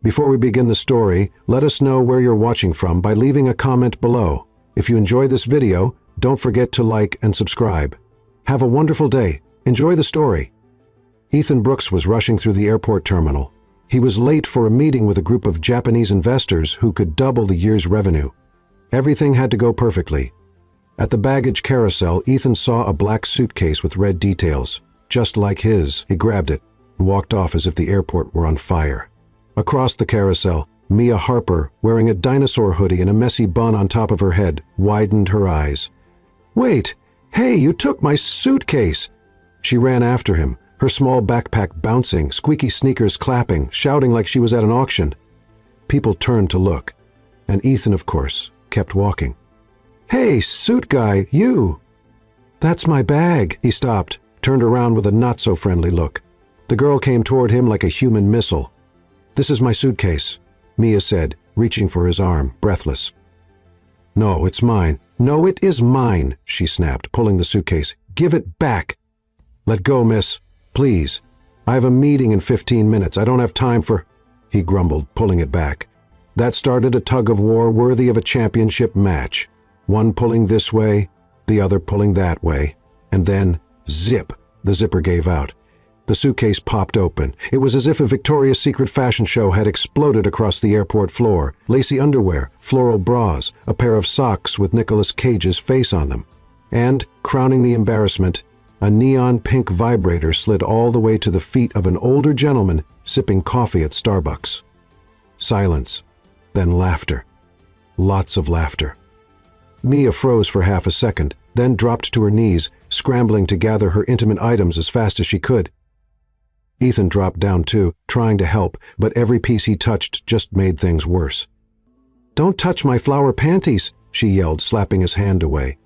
Before we begin the story, let us know where you're watching from by leaving a comment below. If you enjoy this video, don't forget to like and subscribe. Have a wonderful day. Enjoy the story. Ethan Brooks was rushing through the airport terminal. He was late for a meeting with a group of Japanese investors who could double the year's revenue. Everything had to go perfectly. At the baggage carousel, Ethan saw a black suitcase with red details. Just like his, he grabbed it and walked off as if the airport were on fire. Across the carousel, Mia Harper, wearing a dinosaur hoodie and a messy bun on top of her head, widened her eyes. "Wait! Hey, you took my suitcase!" She ran after him, her small backpack bouncing, squeaky sneakers clapping, shouting like she was at an auction. People turned to look, and Ethan, of course, kept walking. "Hey, suit guy, you!" "That's my bag." He stopped, turned around with a not-so-friendly look. The girl came toward him like a human missile. "This is my suitcase," Mia said, reaching for his arm, breathless. "No, it's mine." "No, it is mine," she snapped, pulling the suitcase. "Give it back." "Let go, miss. Please. I have a meeting in 15 minutes. I don't have time for—" he grumbled, pulling it back. That started a tug-of-war worthy of a championship match. One pulling this way, the other pulling that way. And then, zip, the zipper gave out. The suitcase popped open. It was as if a Victoria's Secret fashion show had exploded across the airport floor. Lacy underwear, floral bras, a pair of socks with Nicolas Cage's face on them. And, crowning the embarrassment, a neon pink vibrator slid all the way to the feet of an older gentleman sipping coffee at Starbucks. Silence. Then laughter. Lots of laughter. Mia froze for half a second, then dropped to her knees, scrambling to gather her intimate items as fast as she could. Ethan dropped down too, trying to help, but every piece he touched just made things worse. "Don't touch my flower panties," she yelled, slapping his hand away.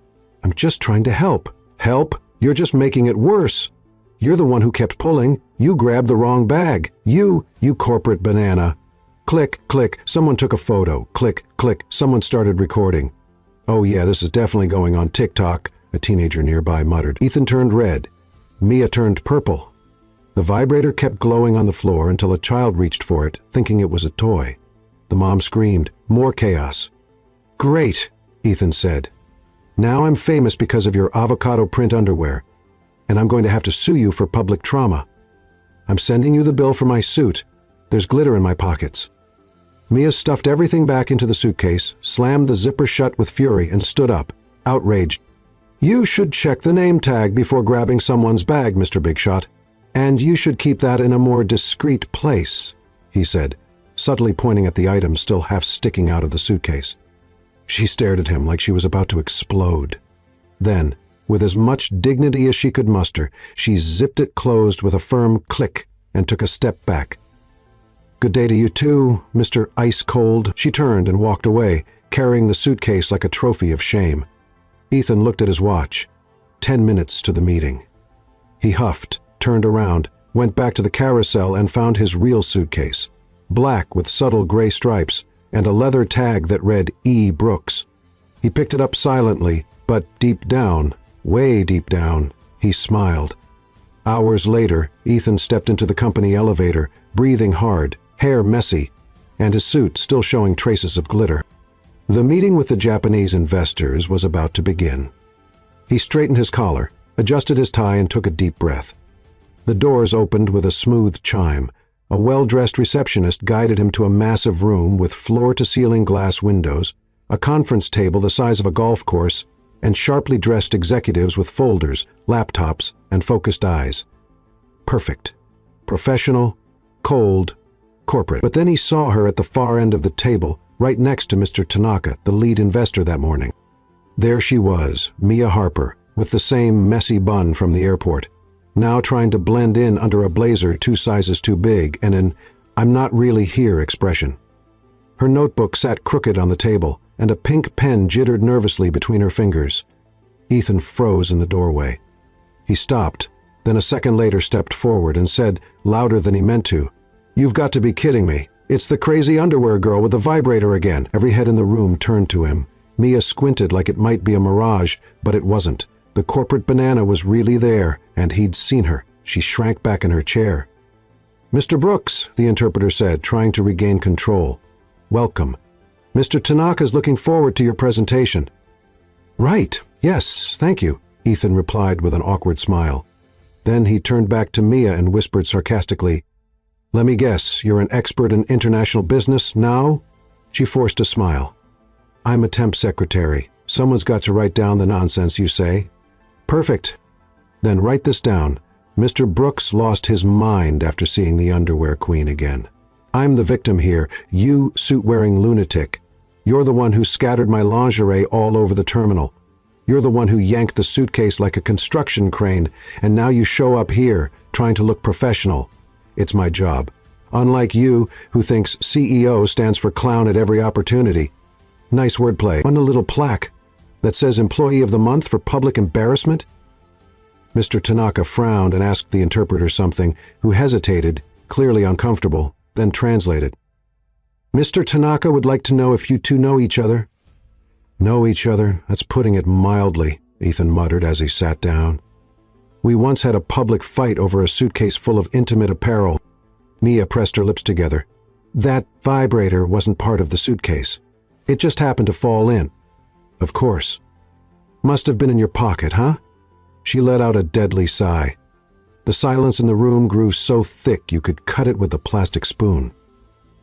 "I'm just trying to help." "Help? You're just making it worse. You're the one who kept pulling. You grabbed the wrong bag. You corporate banana." Click, click, someone took a photo. Click, click, someone started recording. "Oh yeah, this is definitely going on TikTok," a teenager nearby muttered. Ethan turned red. Mia turned purple. The vibrator kept glowing on the floor until a child reached for it, thinking it was a toy. The mom screamed. More chaos. "Great," Ethan said. "Now I'm famous because of your avocado print underwear, and I'm going to have to sue you for public trauma. I'm sending you the bill for my suit. There's glitter in my pockets." Mia stuffed everything back into the suitcase, slammed the zipper shut with fury, and stood up, outraged. "You should check the name tag before grabbing someone's bag, Mr. Big Shot. And you should keep that in a more discreet place," he said, subtly pointing at the item still half sticking out of the suitcase. She stared at him like she was about to explode. Then, with as much dignity as she could muster, she zipped it closed with a firm click and took a step back. "Good day to you too, Mr. Ice Cold." She turned and walked away, carrying the suitcase like a trophy of shame. Ethan looked at his watch. 10 minutes to the meeting. He huffed, turned around, went back to the carousel and found his real suitcase. Black with subtle gray stripes and a leather tag that read E. Brooks. He picked it up silently, but deep down, way deep down, he smiled. Hours later, Ethan stepped into the company elevator, breathing hard, hair messy, and his suit still showing traces of glitter. The meeting with the Japanese investors was about to begin. He straightened his collar, adjusted his tie, and took a deep breath. The doors opened with a smooth chime. A well-dressed receptionist guided him to a massive room with floor-to-ceiling glass windows, a conference table the size of a golf course, and sharply dressed executives with folders, laptops, and focused eyes. Perfect. Professional, cold, corporate. But then he saw her at the far end of the table, right next to Mr. Tanaka, the lead investor that morning. There she was, Mia Harper, with the same messy bun from the airport, now trying to blend in under a blazer 2 sizes too big and an "I'm not really here" expression. Her notebook sat crooked on the table, and a pink pen jittered nervously between her fingers. Ethan froze in the doorway. He stopped, then a second later stepped forward and said, louder than he meant to, "You've got to be kidding me. It's the crazy underwear girl with the vibrator again." Every head in the room turned to him. Mia squinted like it might be a mirage, but it wasn't. The corporate banana was really there, and he'd seen her. She shrank back in her chair. "Mr. Brooks," the interpreter said, trying to regain control. "Welcome. Mr. Tanaka's looking forward to your presentation." "Right, yes, thank you," Ethan replied with an awkward smile. Then he turned back to Mia and whispered sarcastically, "Let me guess, you're an expert in international business now?" She forced a smile. "I'm a temp secretary. Someone's got to write down the nonsense you say." "Perfect. Then write this down. Mr. Brooks lost his mind after seeing the underwear queen again. I'm the victim here, you suit-wearing lunatic. You're the one who scattered my lingerie all over the terminal. You're the one who yanked the suitcase like a construction crane, and now you show up here, trying to look professional. It's my job. Unlike you, who thinks CEO stands for clown at every opportunity. Nice wordplay. On a little plaque that says Employee of the Month for public embarrassment?" Mr. Tanaka frowned and asked the interpreter something, who hesitated, clearly uncomfortable, then translated. "Mr. Tanaka would like to know if you two know each other." "Know each other? That's putting it mildly," Ethan muttered as he sat down. "We once had a public fight over a suitcase full of intimate apparel." Mia pressed her lips together. "That vibrator wasn't part of the suitcase. It just happened to fall in." "Of course. Must have been in your pocket, huh?" She let out a deadly sigh. The silence in the room grew so thick you could cut it with a plastic spoon.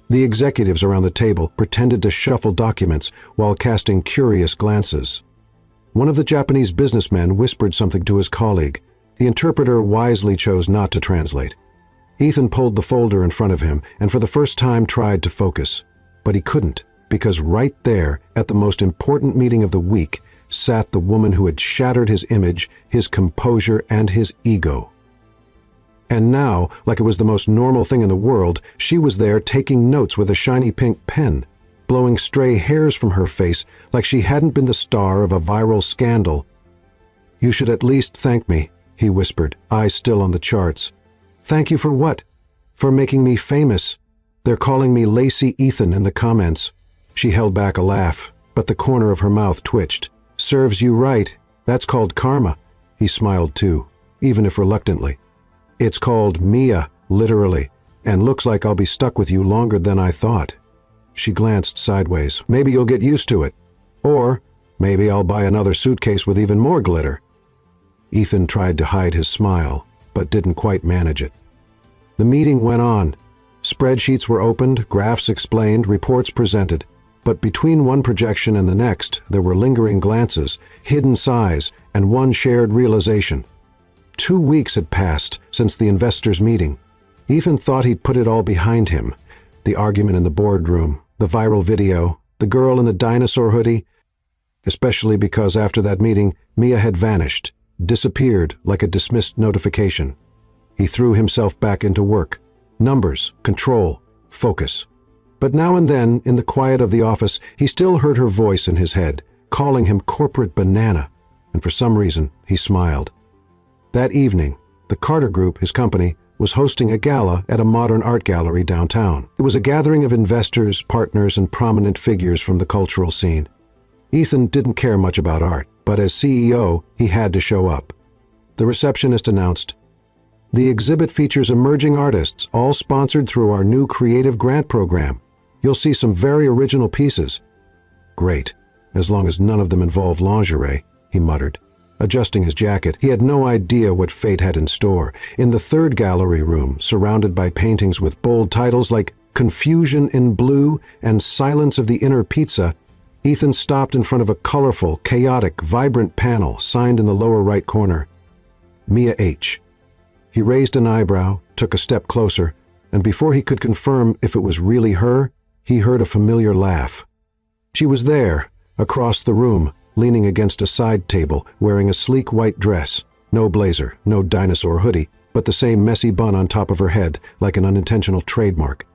The executives around the table pretended to shuffle documents while casting curious glances. One of the Japanese businessmen whispered something to his colleague. The interpreter wisely chose not to translate. Ethan pulled the folder in front of him and for the first time tried to focus. But he couldn't, because right there, at the most important meeting of the week, sat the woman who had shattered his image, his composure, and his ego. And now, like it was the most normal thing in the world, she was there taking notes with a shiny pink pen, blowing stray hairs from her face like she hadn't been the star of a viral scandal. "You should at least thank me," he whispered, eyes still on the charts. "Thank you for what?" "For making me famous. They're calling me Lacy Ethan in the comments." She held back a laugh, but the corner of her mouth twitched. "Serves you right. That's called karma." He smiled too, even if reluctantly. "It's called Mia, literally, and looks like I'll be stuck with you longer than I thought." She glanced sideways. "Maybe you'll get used to it. Or maybe I'll buy another suitcase with even more glitter." Ethan tried to hide his smile, but didn't quite manage it. The meeting went on. Spreadsheets were opened, graphs explained, reports presented. But between one projection and the next, there were lingering glances, hidden sighs, and one shared realization. 2 weeks had passed since the investors' meeting. Ethan thought he'd put it all behind him. The argument in the boardroom, the viral video, the girl in the dinosaur hoodie. Especially because after that meeting, Mia had vanished, disappeared like a dismissed notification. He threw himself back into work. Numbers, control, focus. But now and then, in the quiet of the office, he still heard her voice in his head, calling him corporate banana, and for some reason, he smiled. That evening, the Carter Group, his company, was hosting a gala at a modern art gallery downtown. It was a gathering of investors, partners, and prominent figures from the cultural scene. Ethan didn't care much about art, but as CEO, he had to show up. The receptionist announced, "The exhibit features emerging artists, all sponsored through our new creative grant program. You'll see some very original pieces." "Great, as long as none of them involve lingerie," he muttered. Adjusting his jacket, he had no idea what fate had in store. In the third gallery room, surrounded by paintings with bold titles like "Confusion in Blue" and "Silence of the Inner Pizza," Ethan stopped in front of a colorful, chaotic, vibrant panel signed in the lower right corner. Mia H. He raised an eyebrow, took a step closer, and before he could confirm if it was really her, he heard a familiar laugh. She was there, across the room, leaning against a side table, wearing a sleek white dress, no blazer, no dinosaur hoodie, but the same messy bun on top of her head, like an unintentional trademark.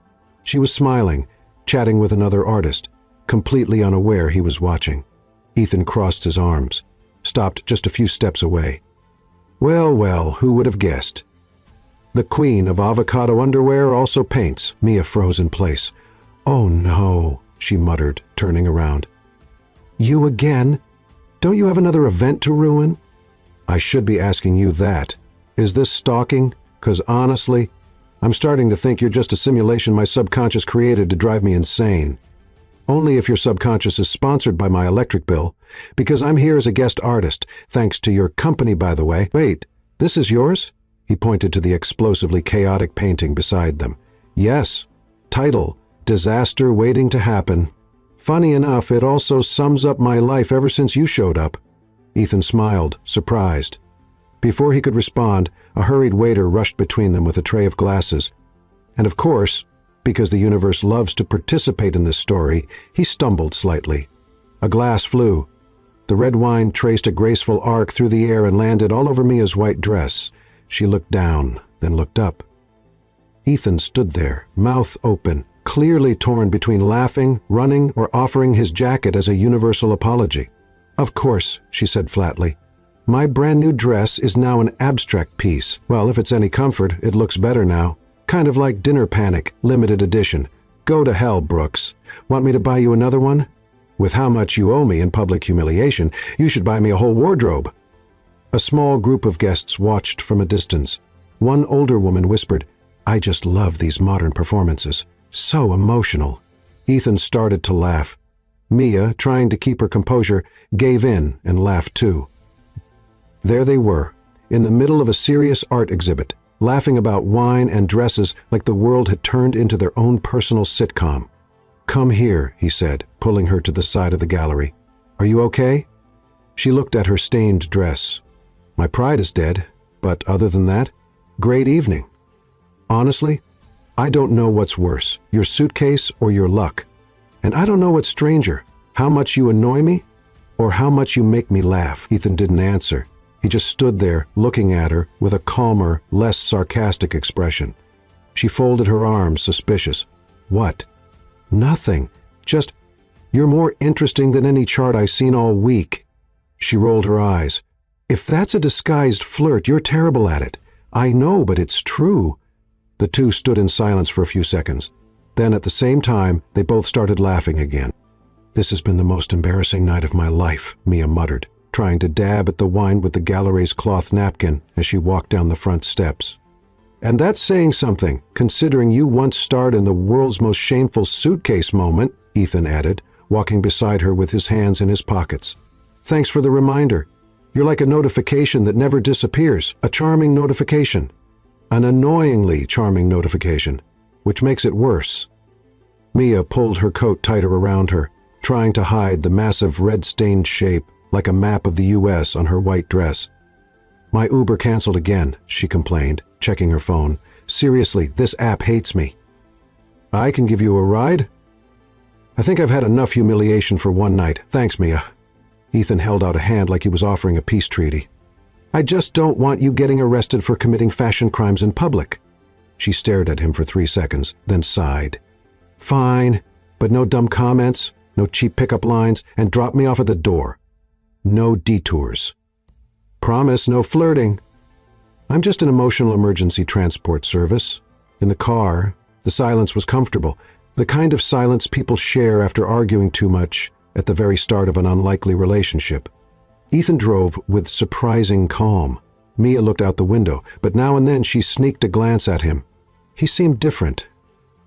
She was smiling, chatting with another artist, completely unaware he was watching. Ethan crossed his arms, stopped just a few steps away. Well, well, who would have guessed? The queen of avocado underwear also paints. Mia froze in place. "Oh no," she muttered, turning around. "You again? Don't you have another event to ruin?" "I should be asking you that. Is this stalking? 'Cause honestly, I'm starting to think you're just a simulation my subconscious created to drive me insane. Only if your subconscious is sponsored by my electric bill, because I'm here as a guest artist, thanks to your company, by the way. Wait, this is yours? He pointed to the explosively chaotic painting beside them. Yes. Title, Disaster Waiting to Happen. Funny enough, it also sums up my life ever since you showed up. Ethan smiled, surprised. Before he could respond, a hurried waiter rushed between them with a tray of glasses. And of course, because the universe loves to participate in this story, he stumbled slightly. A glass flew. The red wine traced a graceful arc through the air and landed all over Mia's white dress. She looked down, then looked up. Ethan stood there, mouth open, clearly torn between laughing, running, or offering his jacket as a universal apology. Of course, she said flatly. My brand new dress is now an abstract piece. Well, if it's any comfort, it looks better now. Kind of like Dinner Panic, limited edition. Go to hell, Brooks. Want me to buy you another one? With how much you owe me in public humiliation, you should buy me a whole wardrobe. A small group of guests watched from a distance. One older woman whispered, I just love these modern performances. So emotional. Ethan started to laugh. Mia, trying to keep her composure, gave in and laughed too. There they were, in the middle of a serious art exhibit, laughing about wine and dresses like the world had turned into their own personal sitcom. Come here, he said, pulling her to the side of the gallery. Are you okay? She looked at her stained dress. My pride is dead, but other than that, great evening. Honestly, I don't know what's worse, your suitcase or your luck. And I don't know what's stranger, how much you annoy me or how much you make me laugh. Ethan didn't answer. He just stood there, looking at her with a calmer, less sarcastic expression. She folded her arms, suspicious. What? Nothing. Just, you're more interesting than any chart I've seen all week. She rolled her eyes. If that's a disguised flirt, you're terrible at it. I know, but it's true. The two stood in silence for a few seconds. Then, at the same time, they both started laughing again. This has been the most embarrassing night of my life, Mia muttered, trying to dab at the wine with the gallery's cloth napkin as she walked down the front steps. And that's saying something, considering you once starred in the world's most shameful suitcase moment, Ethan added, walking beside her with his hands in his pockets. Thanks for the reminder. You're like a notification that never disappears, a charming notification. An annoyingly charming notification, which makes it worse. Mia pulled her coat tighter around her, trying to hide the massive red-stained shape like a map of the U.S. on her white dress. My Uber canceled again, she complained, checking her phone. Seriously, this app hates me. I can give you a ride? I think I've had enough humiliation for one night. Thanks, Mia. Ethan held out a hand like he was offering a peace treaty. I just don't want you getting arrested for committing fashion crimes in public. She stared at him for 3 seconds, then sighed. Fine, but no dumb comments, no cheap pickup lines, and drop me off at the door. No detours. Promise no flirting. I'm just an emotional emergency transport service. In the car, the silence was comfortable, the kind of silence people share after arguing too much at the very start of an unlikely relationship. Ethan drove with surprising calm. Mia looked out the window, but now and then she sneaked a glance at him. He seemed different.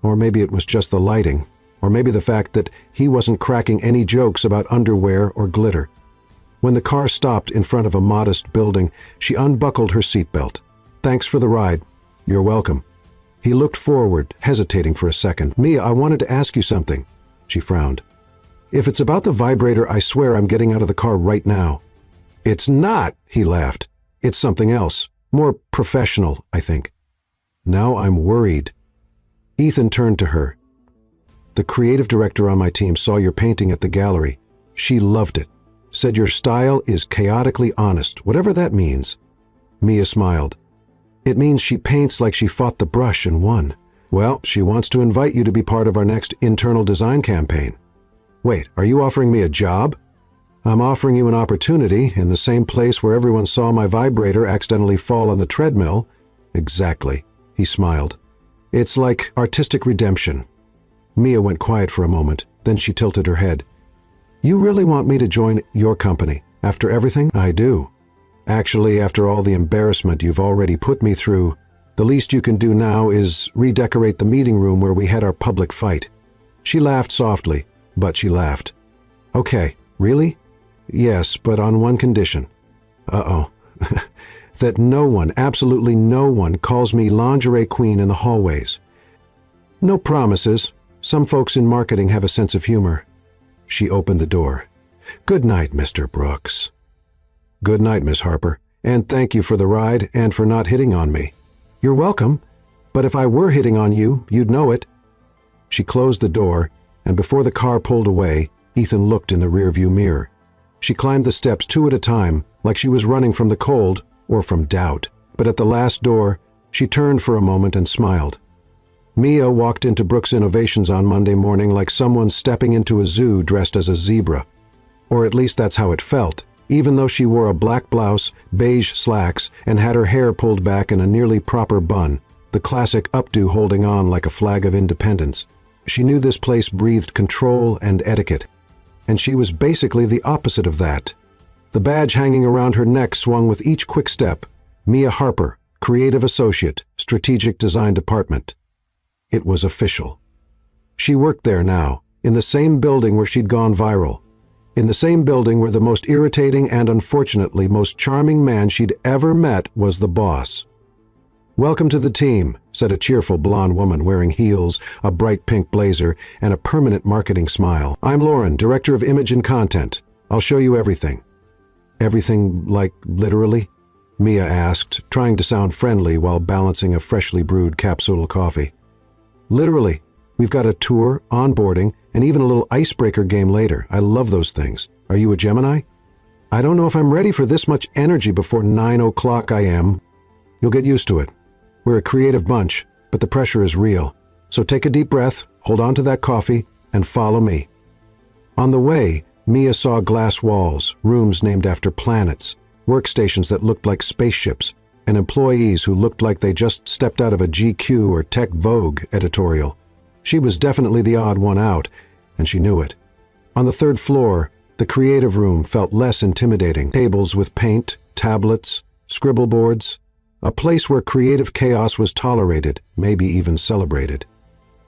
Or maybe it was just the lighting, or maybe the fact that he wasn't cracking any jokes about underwear or glitter. When the car stopped in front of a modest building, she unbuckled her seatbelt. Thanks for the ride. You're welcome. He looked forward, hesitating for a second. Mia, I wanted to ask you something. She frowned. If it's about the vibrator, I swear I'm getting out of the car right now. It's not, he laughed. It's something else. More professional, I think. Now I'm worried. Ethan turned to her. The creative director on my team saw your painting at the gallery. She loved it. Said your style is chaotically honest, whatever that means. Mia smiled. It means she paints like she fought the brush and won. Well, she wants to invite you to be part of our next internal design campaign. Wait, are you offering me a job? I'm offering you an opportunity in the same place where everyone saw my vibrator accidentally fall on the treadmill. Exactly, he smiled. It's like artistic redemption. Mia went quiet for a moment, then she tilted her head. You really want me to join your company? After everything? I do. Actually, after all the embarrassment you've already put me through, The least you can do now is redecorate the meeting room where we had our public fight." She laughed softly, but she laughed. "Okay, really?" "Yes, but on one condition." "Uh-oh." "That no one, absolutely no one, calls me lingerie queen in the hallways." "No promises. Some folks in marketing have a sense of humor." She opened the door. "Good night, Mr. Brooks." "Good night, Miss Harper, and thank you for the ride and for not hitting on me." "You're welcome, but if I were hitting on you, you'd know it." She closed the door, and before the car pulled away, Ethan looked in the rearview mirror. She climbed the steps 2 at a time, like she was running from the cold or from doubt. But at the last door, she turned for a moment and smiled. Mia walked into Brooks Innovations on Monday morning like someone stepping into a zoo dressed as a zebra. Or at least that's how it felt, even though she wore a black blouse, beige slacks, and had her hair pulled back in a nearly proper bun, the classic updo holding on like a flag of independence. She knew this place breathed control and etiquette, and she was basically the opposite of that. The badge hanging around her neck swung with each quick step. Mia Harper, Creative Associate, Strategic Design Department. It was official. She worked there now, in the same building where she'd gone viral. In the same building where the most irritating and unfortunately most charming man she'd ever met was the boss. "Welcome to the team," said a cheerful blonde woman wearing heels, a bright pink blazer, and a permanent marketing smile. "I'm Lauren, Director of Image and Content. I'll show you everything." "Everything, like literally?" Mia asked, trying to sound friendly while balancing a freshly brewed capsule coffee. "Literally. We've got a tour, onboarding, and even a little icebreaker game later. I love those things. Are you a Gemini?" "I don't know if I'm ready for this much energy before 9 o'clock I am." "You'll get used to it. We're a creative bunch, but the pressure is real. So take a deep breath, hold on to that coffee, and follow me." On the way, Mia saw glass walls, rooms named after planets, workstations that looked like spaceships, and employees who looked like they just stepped out of a GQ or Tech Vogue editorial. She was definitely the odd one out, and she knew it. On the 3rd floor, the creative room felt less intimidating. Tables with paint, tablets, scribble boards, a place where creative chaos was tolerated, maybe even celebrated.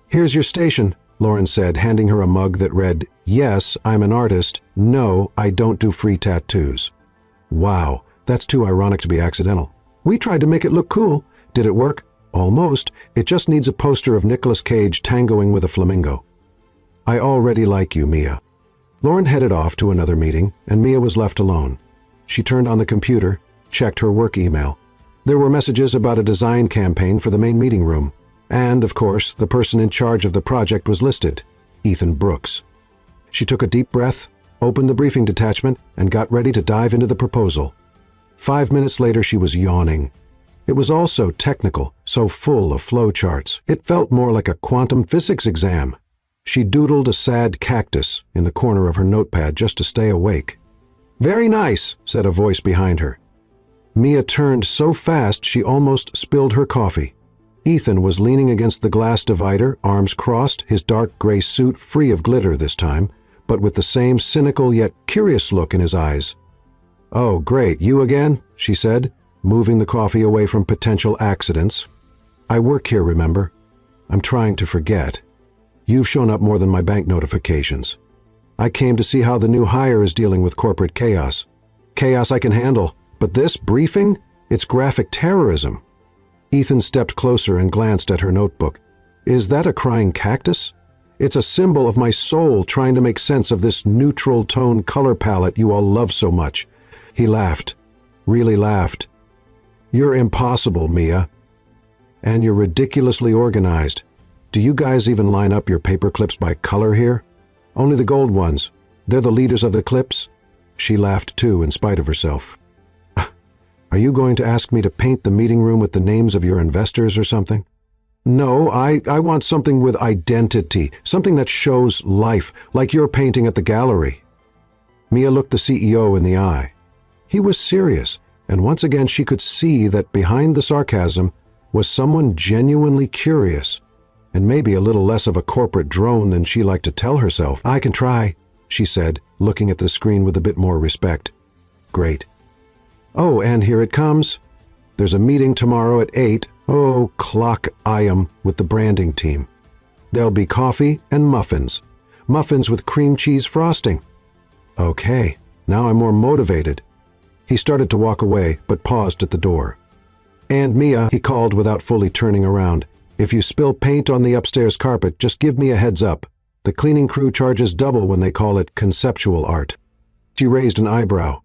"Here's your station," Lauren said, handing her a mug that read, "Yes, I'm an artist. No, I don't do free tattoos." Wow, that's too ironic to be accidental. "We tried to make it look cool. Did it work?" "Almost. It just needs a poster of Nicolas Cage tangoing with a flamingo." "I already like you, Mia." Lauren headed off to another meeting, and Mia was left alone. She turned on the computer, checked her work email. There were messages about a design campaign for the main meeting room. And, of course, the person in charge of the project was listed, Ethan Brooks. She took a deep breath, opened the briefing detachment, and got ready to dive into the proposal. 5 minutes later, she was yawning. It was all so technical, so full of flowcharts. It felt more like a quantum physics exam. She doodled a sad cactus in the corner of her notepad just to stay awake. "Very nice," said a voice behind her. Mia turned so fast she almost spilled her coffee. Ethan was leaning against the glass divider, arms crossed, his dark gray suit free of glitter this time, but with the same cynical yet curious look in his eyes. "Oh, great, you again?" she said, moving the coffee away from potential accidents. "I work here, remember? I'm trying to forget. You've shown up more than my bank notifications. I came to see how the new hire is dealing with corporate chaos. Chaos I can handle, but this briefing? It's graphic terrorism." Ethan stepped closer and glanced at her notebook. "Is that a crying cactus? It's a symbol of my soul trying to make sense of this neutral tone color palette you all love so much." He laughed, really laughed. "You're impossible, Mia. And you're ridiculously organized. Do you guys even line up your paper clips by color here? Only the gold ones. They're the leaders of the clips?" She laughed too, in spite of herself. "Are you going to ask me to paint the meeting room with the names of your investors or something?" "No, I want something with identity, something that shows life, like you're painting at the gallery." Mia looked the CEO in the eye. He was serious, and once again she could see that behind the sarcasm was someone genuinely curious, and maybe a little less of a corporate drone than she liked to tell herself. "I can try," she said, looking at the screen with a bit more respect. "Great. Oh, and here it comes. There's a meeting tomorrow at 8. Oh, clock I am with the branding team. There'll be coffee and muffins. Muffins with cream cheese frosting. Okay, now I'm more motivated. He started to walk away, but paused at the door. "And Mia," he called without fully turning around, "if you spill paint on the upstairs carpet, just give me a heads up. The cleaning crew charges double when they call it conceptual art." She raised an eyebrow.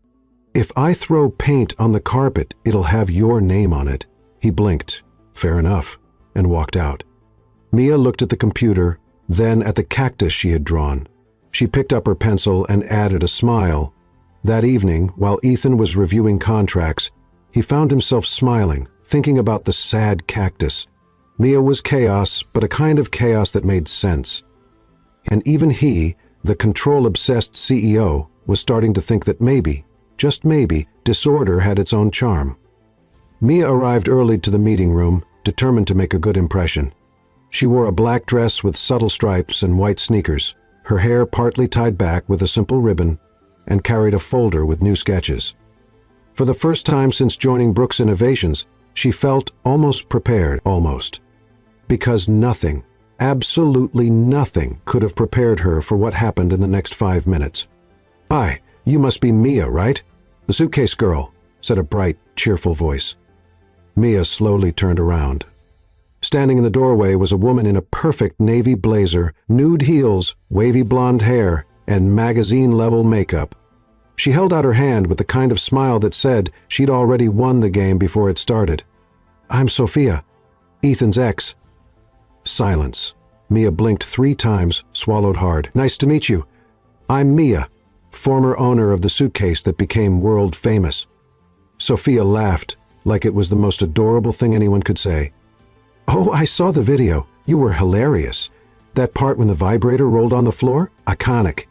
"If I throw paint on the carpet, it'll have your name on it." He blinked. Fair enough, and walked out. Mia looked at the computer, then at the cactus she had drawn. She picked up her pencil and added a smile. That evening, while Ethan was reviewing contracts, he found himself smiling, thinking about the sad cactus. Mia was chaos, but a kind of chaos that made sense. And even he, the control-obsessed CEO, was starting to think that maybe, just maybe, disorder had its own charm. Mia arrived early to the meeting room, determined to make a good impression. She wore a black dress with subtle stripes and white sneakers, her hair partly tied back with a simple ribbon, and carried a folder with new sketches. For the first time since joining Brooks Innovations, she felt almost prepared, almost. Because nothing, absolutely nothing, could have prepared her for what happened in the next 5 minutes. "Hi, you must be Mia, right? The Suitcase girl," said a bright, cheerful voice. Mia slowly turned around. Standing in the doorway was a woman in a perfect navy blazer, nude heels, wavy blonde hair, and magazine-level makeup. She held out her hand with the kind of smile that said she'd already won the game before it started. "I'm Sophia, Ethan's ex." Silence. Mia blinked 3 times, swallowed hard. "Nice to meet you. I'm Mia, former owner of the Suitcase that became world famous." Sophia laughed, like it was the most adorable thing anyone could say. "Oh, I saw the video. You were hilarious. That part when the vibrator rolled on the floor? Iconic."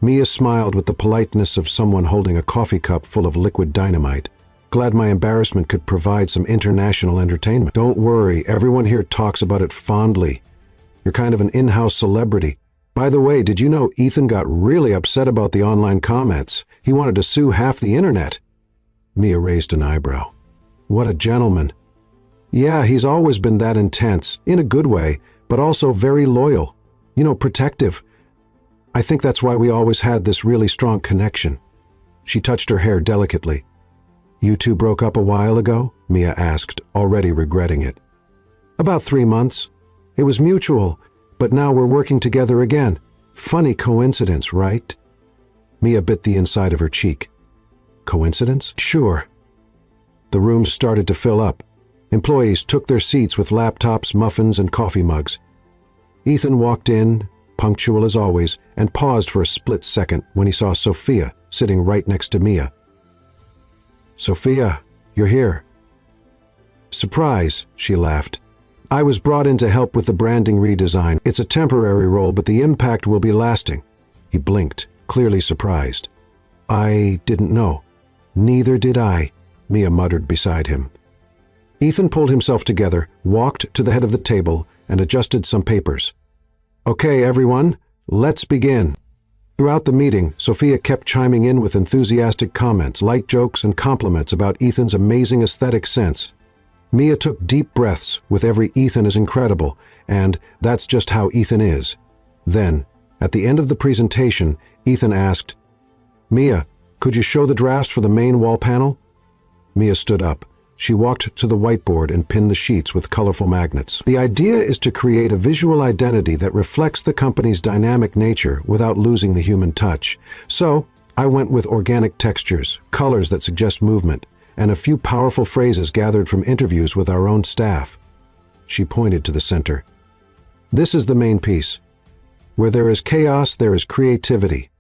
Mia smiled with the politeness of someone holding a coffee cup full of liquid dynamite. "Glad my embarrassment could provide some international entertainment." "Don't worry, everyone here talks about it fondly. You're kind of an in-house celebrity. By the way, did you know Ethan got really upset about the online comments? He wanted to sue half the internet." Mia raised an eyebrow. "What a gentleman." "Yeah, he's always been that intense, in a good way, but also very loyal. You know, protective. I think that's why we always had this really strong connection." She touched her hair delicately. "You two broke up a while ago?" Mia asked, already regretting it. "About 3 months. It was mutual, but now we're working together again. Funny coincidence, right?" Mia bit the inside of her cheek. "Coincidence? Sure." The room started to fill up. Employees took their seats with laptops, muffins, and coffee mugs. Ethan walked in, punctual as always, and paused for a split second when he saw Sophia sitting right next to Mia. "Sophia, you're here." "Surprise," she laughed. "I was brought in to help with the branding redesign. It's a temporary role, but the impact will be lasting." He blinked, clearly surprised. "I didn't know." "Neither did I," Mia muttered beside him. Ethan pulled himself together, walked to the head of the table, and adjusted some papers. "Okay, everyone, let's begin." Throughout the meeting, Sophia kept chiming in with enthusiastic comments, light jokes, and compliments about Ethan's amazing aesthetic sense. Mia took deep breaths with every "Ethan is incredible," and "that's just how Ethan is." Then, at the end of the presentation, Ethan asked, "Mia, could you show the drafts for the main wall panel?" Mia stood up. She walked to the whiteboard and pinned the sheets with colorful magnets. "The idea is to create a visual identity that reflects the company's dynamic nature without losing the human touch. So, I went with organic textures, colors that suggest movement, and a few powerful phrases gathered from interviews with our own staff." She pointed to the center. "This is the main piece. Where there is chaos, there is creativity.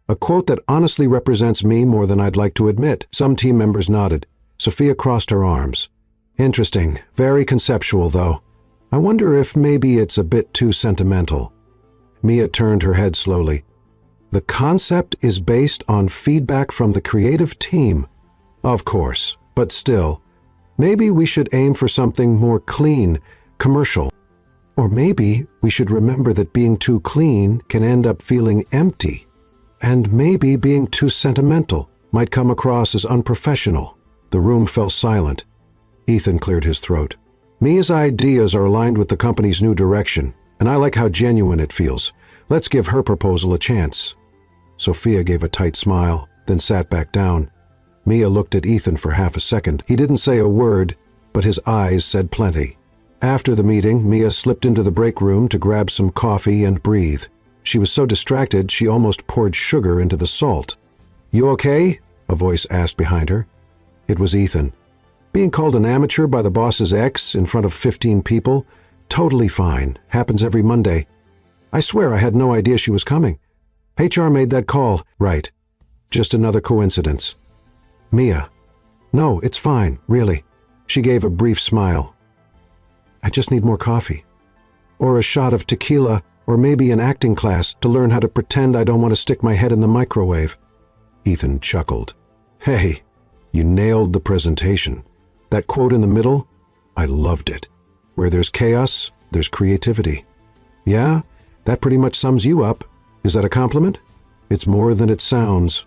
A quote that honestly represents me more than I'd like to admit." Some team members nodded. Sophia crossed her arms. "Interesting. Very conceptual, though. I wonder if maybe it's a bit too sentimental." Mia turned her head slowly. "The concept is based on feedback from the creative team." "Of course, but still. Maybe we should aim for something more clean, commercial. Or maybe we should remember that being too clean can end up feeling empty. And maybe being too sentimental might come across as unprofessional." The room fell silent. Ethan cleared his throat. Mia's ideas are aligned with the company's new direction, and I like how genuine it feels. Let's give her proposal a chance." Sophia gave a tight smile, then sat back down. Mia looked at Ethan for half a second. He didn't say a word, but his eyes said plenty. After the meeting, Mia slipped into the break room to grab some coffee and breathe. She was so distracted she almost poured sugar into the salt. "You okay?" a voice asked behind her. It was Ethan. "Being called an amateur by the boss's ex in front of 15 people? Totally fine. Happens every Monday. I swear I had no idea she was coming. HR made that call." "Right. Just another coincidence." "Mia." "No, it's fine, really." She gave a brief smile. "I just need more coffee. Or a shot of tequila, or maybe an acting class to learn how to pretend I don't want to stick my head in the microwave." Ethan chuckled. "Hey, you nailed the presentation. That quote in the middle? I loved it. Where there's chaos, there's creativity." "Yeah, that pretty much sums you up. Is that a compliment?" "It's more than it sounds."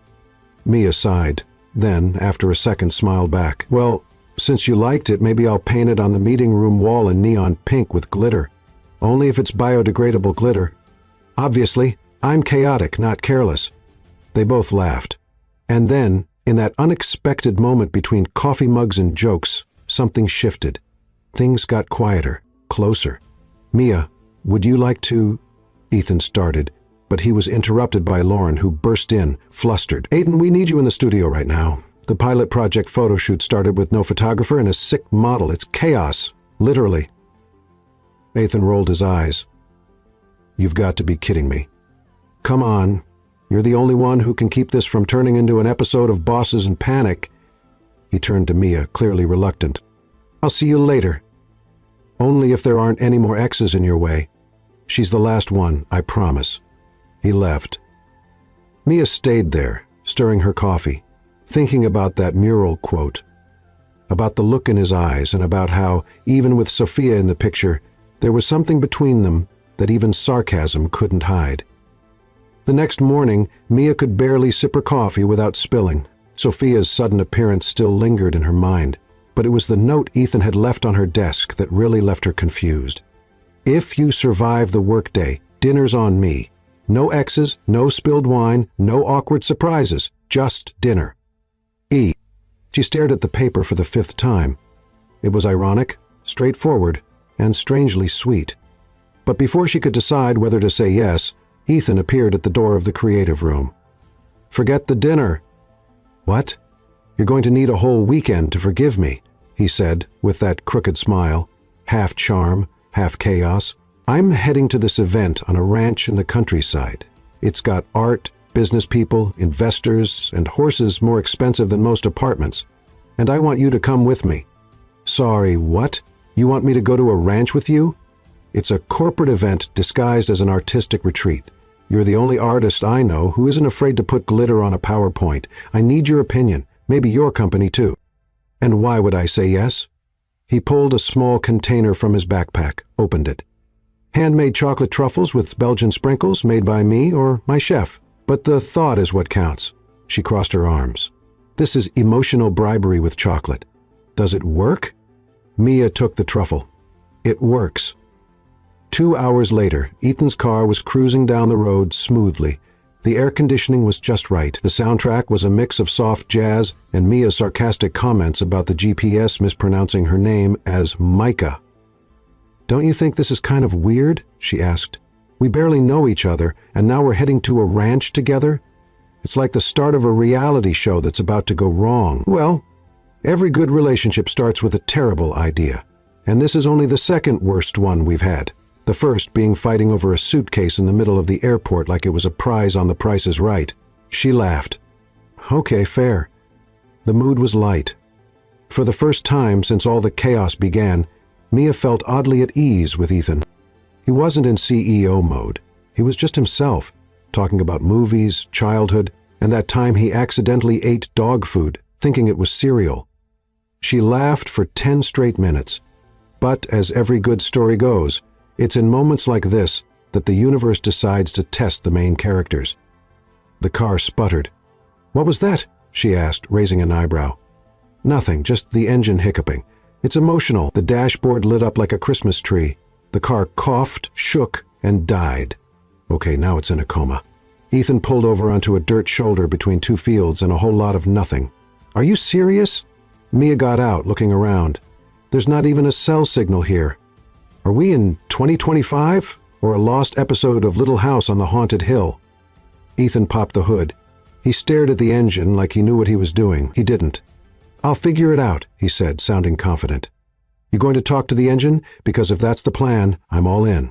Mia sighed, then, after a second, smiled back. "Well, since you liked it, maybe I'll paint it on the meeting room wall in neon pink with glitter. Only if it's biodegradable glitter. Obviously, I'm chaotic, not careless." They both laughed. And then, in that unexpected moment between coffee mugs and jokes, something shifted. Things got quieter, closer. "Mia, would you like to—" Ethan started, but he was interrupted by Lauren, who burst in, flustered. "Aiden, we need you in the studio right now. The pilot project photo shoot started with no photographer and a sick model. It's chaos, literally." Ethan rolled his eyes. "You've got to be kidding me. Come on. You're the only one who can keep this from turning into an episode of Bosses in Panic." He turned to Mia, clearly reluctant. "I'll see you later. Only if there aren't any more exes in your way. She's the last one, I promise." He left. Mia stayed there, stirring her coffee, thinking about that mural quote, about the look in his eyes, and about how, even with Sophia in the picture, there was something between them that even sarcasm couldn't hide. The next morning, Mia could barely sip her coffee without spilling. Sophia's sudden appearance still lingered in her mind, but it was the note Ethan had left on her desk that really left her confused. "If you survive the workday, dinner's on me. No exes, no spilled wine, no awkward surprises, just dinner. E." She stared at the paper for the 5th time. It was ironic, straightforward, and strangely sweet. But before she could decide whether to say yes, Ethan appeared at the door of the creative room. "Forget the dinner." "What? You're going to need a whole weekend to forgive me," he said, with that crooked smile, half charm, half chaos. "I'm heading to this event on a ranch in the countryside. It's got art, business people, investors, and horses more expensive than most apartments. And I want you to come with me." "Sorry, what? You want me to go to a ranch with you?" "It's a corporate event disguised as an artistic retreat. You're the only artist I know who isn't afraid to put glitter on a PowerPoint. I need your opinion, maybe your company too." "And why would I say yes?" He pulled a small container from his backpack, opened it. "Handmade chocolate truffles with Belgian sprinkles, made by me or my chef. But the thought is what counts." She crossed her arms. "This is emotional bribery with chocolate. Does it work?" Mia took the truffle. "It works." 2 hours later, Ethan's car was cruising down the road smoothly. The air conditioning was just right. The soundtrack was a mix of soft jazz and Mia's sarcastic comments about the GPS mispronouncing her name as Micah. "Don't you think this is kind of weird?" she asked. "We barely know each other, and now we're heading to a ranch together? It's like the start of a reality show that's about to go wrong." "Well, every good relationship starts with a terrible idea, and this is only the second worst one we've had. The first being fighting over a suitcase in the middle of the airport like it was a prize on The Price is Right." She laughed. "Okay, fair." The mood was light. For the first time since all the chaos began, Mia felt oddly at ease with Ethan. He wasn't in CEO mode. He was just himself, talking about movies, childhood, and that time he accidentally ate dog food, thinking it was cereal. She laughed for 10 straight minutes. But as every good story goes, it's in moments like this that the universe decides to test the main characters. The car sputtered. "What was that?" she asked, raising an eyebrow. "Nothing, just the engine hiccuping. It's emotional. The dashboard lit up like a Christmas tree. The car coughed, shook, and died. Okay, now it's in a coma. Ethan pulled over onto a dirt shoulder between two fields and a whole lot of nothing. Are you serious? Mia got out, looking around. There's not even a cell signal here. Are we in 2025? Or a lost episode of Little House on the Haunted Hill? Ethan popped the hood. He stared at the engine like he knew what he was doing. He didn't. I'll figure it out, he said, sounding confident. You going to talk to the engine? Because if that's the plan, I'm all in.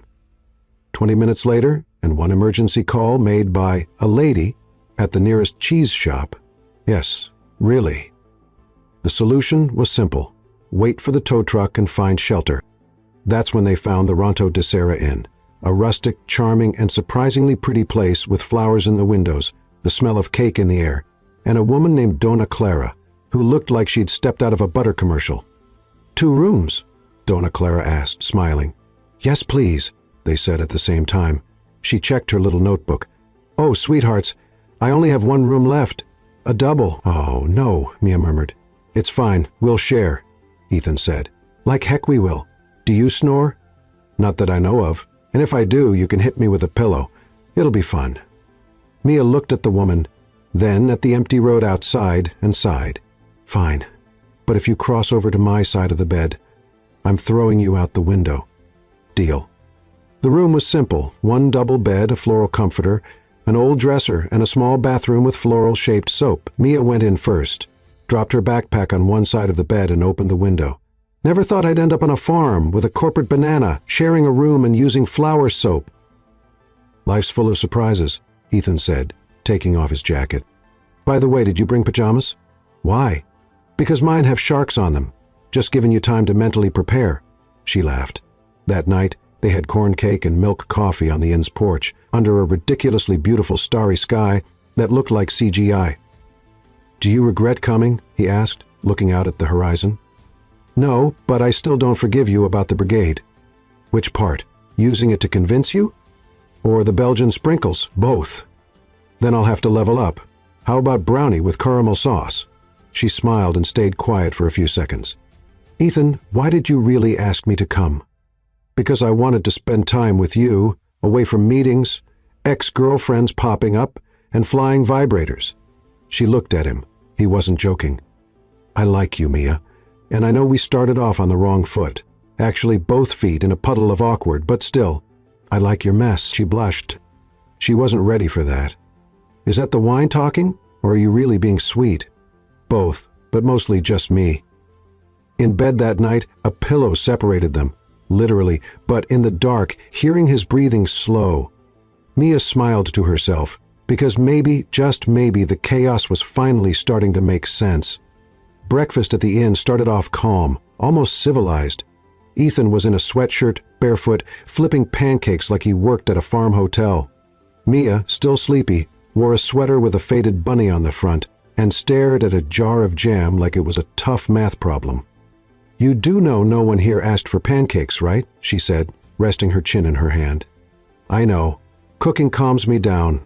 20 minutes later, and one emergency call made by a lady at the nearest cheese shop. Yes, really. The solution was simple. Wait for the tow truck and find shelter. That's when they found the Rancho de Serra Inn, a rustic, charming, and surprisingly pretty place with flowers in the windows, the smell of cake in the air, and a woman named Donna Clara, who looked like she'd stepped out of a butter commercial. 2 rooms? Donna Clara asked, smiling. Yes, please, they said at the same time. She checked her little notebook. Oh, sweethearts, I only have 1 room left. A double. Oh, no, Mia murmured. It's fine, we'll share, Ethan said. Like heck we will. Do you snore? Not that I know of, and if I do, you can hit me with a pillow. It'll be fun. Mia looked at the woman, then at the empty road outside and sighed. Fine, but if you cross over to my side of the bed, I'm throwing you out the window. Deal. The room was simple, 1 double bed, a floral comforter, an old dresser, and a small bathroom with floral-shaped soap. Mia went in first, dropped her backpack on one side of the bed and opened the window. Never thought I'd end up on a farm with a corporate banana, sharing a room and using flower soap. Life's full of surprises, Ethan said, taking off his jacket. By the way, did you bring pajamas? Why? Because mine have sharks on them. Just giving you time to mentally prepare, she laughed. That night, they had corn cake and milk coffee on the inn's porch, under a ridiculously beautiful starry sky that looked like CGI. Do you regret coming? He asked, looking out at the horizon. No, but I still don't forgive you about the brigade. Which part? Using it to convince you? Or the Belgian sprinkles? Both. Then I'll have to level up. How about brownie with caramel sauce? She smiled and stayed quiet for a few seconds. Ethan, why did you really ask me to come? Because I wanted to spend time with you, away from meetings, ex-girlfriends popping up, and flying vibrators. She looked at him. He wasn't joking. I like you, Mia, and I know we started off on the wrong foot. Actually, both feet in a puddle of awkward, but still, I like your mess. She blushed. She wasn't ready for that. Is that the wine talking, or are you really being sweet? Both, but mostly just me. In bed that night, a pillow separated them, literally, but in the dark, hearing his breathing slow. Mia smiled to herself, because maybe, just maybe, the chaos was finally starting to make sense. Breakfast at the inn started off calm, almost civilized. Ethan was in a sweatshirt, barefoot, flipping pancakes like he worked at a farm hotel. Mia, still sleepy, wore a sweater with a faded bunny on the front and stared at a jar of jam like it was a tough math problem. You do know no one here asked for pancakes, right? She said, resting her chin in her hand. I know. Cooking calms me down.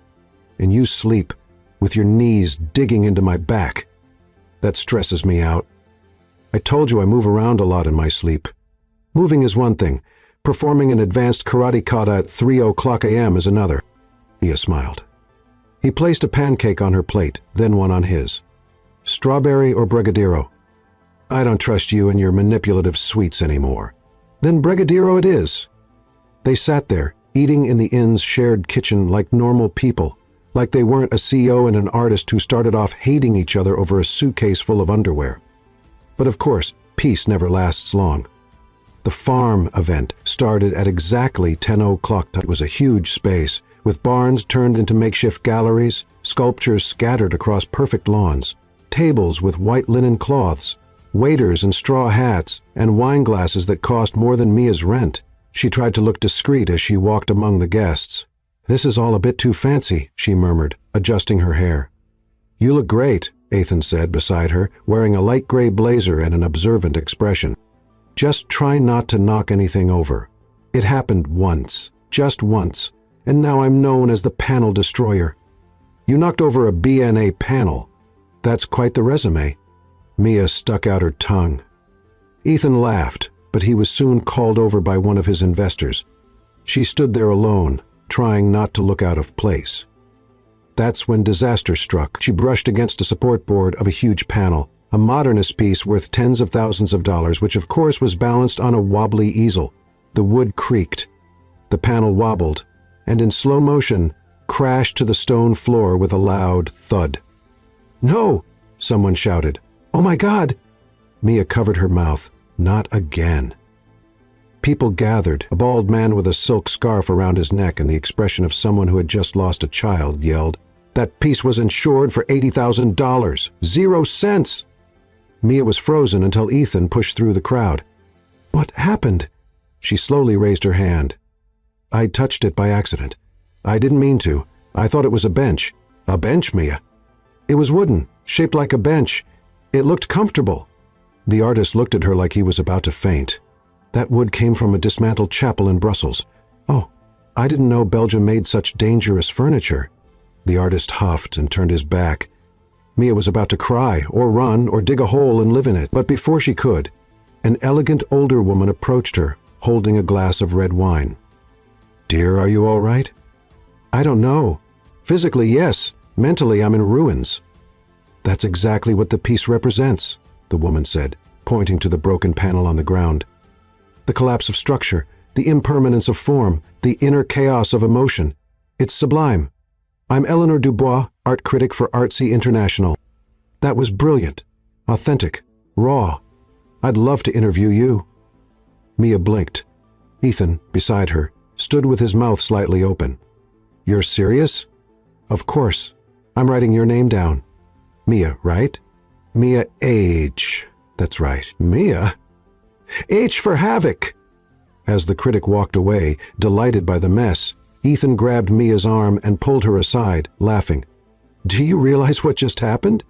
And you sleep, with your knees digging into my back. That stresses me out. I told you I move around a lot in my sleep. Moving is one thing. Performing an advanced karate kata at 3:00 a.m. is another. Mia smiled. He placed a pancake on her plate, then one on his. Strawberry or brigadeiro? I don't trust you and your manipulative sweets anymore. Then brigadeiro it is. They sat there, eating in the inn's shared kitchen like normal people, like they weren't a CEO and an artist who started off hating each other over a suitcase full of underwear. But of course, peace never lasts long. The farm event started at exactly 10:00. It was a huge space, with barns turned into makeshift galleries, sculptures scattered across perfect lawns, tables with white linen cloths, waiters in straw hats, and wine glasses that cost more than Mia's rent. She tried to look discreet as she walked among the guests. This is all a bit too fancy, she murmured, adjusting her hair. You look great, Ethan said beside her, wearing a light gray blazer and an observant expression. Just try not to knock anything over. It happened once, just once, and now I'm known as the panel destroyer. You knocked over a BNA panel. That's quite the resume. Mia stuck out her tongue. Ethan laughed, but he was soon called over by one of his investors. She stood there alone, trying not to look out of place. That's when disaster struck. She brushed against a support board of a huge panel, a modernist piece worth tens of thousands of dollars, which of course was balanced on a wobbly easel. The wood creaked. The panel wobbled, and in slow motion, crashed to the stone floor with a loud thud. "No!" someone shouted. "Oh my God!" Mia covered her mouth. Not again. People gathered. A bald man with a silk scarf around his neck and the expression of someone who had just lost a child yelled, "That piece was insured for $80,000. 0 cents!" Mia was frozen until Ethan pushed through the crowd. "What happened?" She slowly raised her hand. "I touched it by accident. I didn't mean to. I thought it was a bench." "A bench, Mia?" "It was wooden, shaped like a bench. It looked comfortable." The artist looked at her like he was about to faint. "That wood came from a dismantled chapel in Brussels." "Oh, I didn't know Belgium made such dangerous furniture." The artist huffed and turned his back. Mia was about to cry, or run, or dig a hole and live in it. But before she could, an elegant older woman approached her, holding a glass of red wine. "Dear, are you all right?" "I don't know. Physically, yes. Mentally, I'm in ruins." "That's exactly what the piece represents," the woman said, pointing to the broken panel on the ground. "The collapse of structure, the impermanence of form, the inner chaos of emotion. It's sublime. I'm Eleanor Dubois, art critic for Artsy International. That was brilliant, authentic, raw. I'd love to interview you." Mia blinked. Ethan, beside her, stood with his mouth slightly open. "You're serious?" "Of course. I'm writing your name down. Mia, right?" "Mia H. That's right. Mia? H for havoc!" As the critic walked away, delighted by the mess, Ethan grabbed Mia's arm and pulled her aside, laughing. "Do you realize what just happened?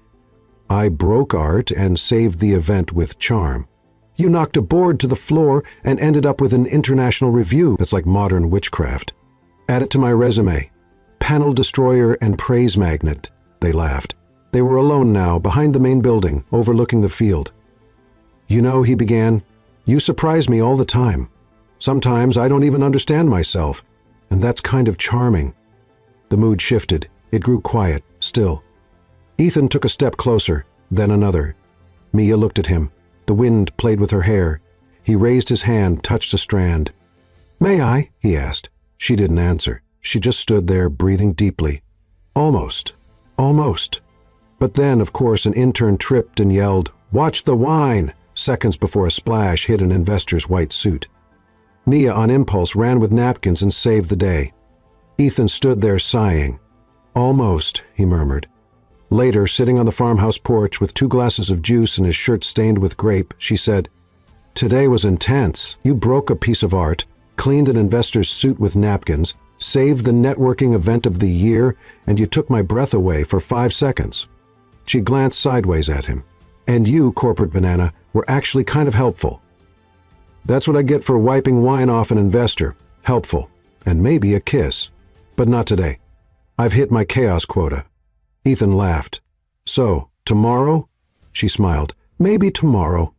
I broke art and saved the event with charm. You knocked a board to the floor and ended up with an international review. That's like modern witchcraft. Add it to my resume. Panel destroyer and praise magnet." They laughed. They were alone now, behind the main building, overlooking the field. "You know," he began, "you surprise me all the time. Sometimes I don't even understand myself, and that's kind of charming." The mood shifted. It grew quiet, still. Ethan took a step closer, then another. Mia looked at him. The wind played with her hair. He raised his hand, touched a strand. "May I?" he asked. She didn't answer. She just stood there, breathing deeply. "Almost. Almost." But then, of course, an intern tripped and yelled, "Watch the wine!" seconds before a splash hit an investor's white suit. Mia, on impulse, ran with napkins and saved the day. Ethan stood there sighing. "Almost," he murmured. Later, sitting on the farmhouse porch with 2 glasses of juice and his shirt stained with grape, she said, "Today was intense. You broke a piece of art, cleaned an investor's suit with napkins, saved the networking event of the year, and you took my breath away for 5 seconds." She glanced sideways at him. "And you, corporate banana, were actually kind of helpful." "That's what I get for wiping wine off an investor. Helpful. And maybe a kiss. But not today. I've hit my chaos quota." Ethan laughed. "So, tomorrow?" She smiled. "Maybe tomorrow."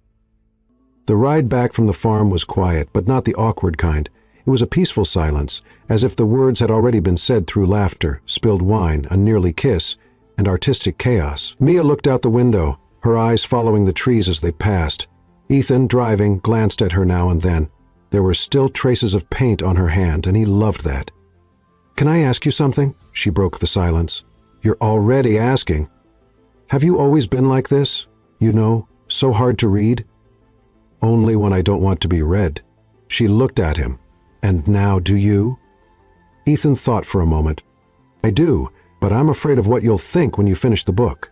The ride back from the farm was quiet, but not the awkward kind. It was a peaceful silence, as if the words had already been said through laughter, spilled wine, a nearly kiss, and artistic chaos. Mia looked out the window, her eyes following the trees as they passed. Ethan, driving, glanced at her now and then. There were still traces of paint on her hand, and he loved that. "Can I ask you something?" She broke the silence. "You're already asking. Have you always been like this? You know, so hard to read?" "Only when I don't want to be read." She looked at him. "And now do you?" Ethan thought for a moment. "I do, but I'm afraid of what you'll think when you finish the book."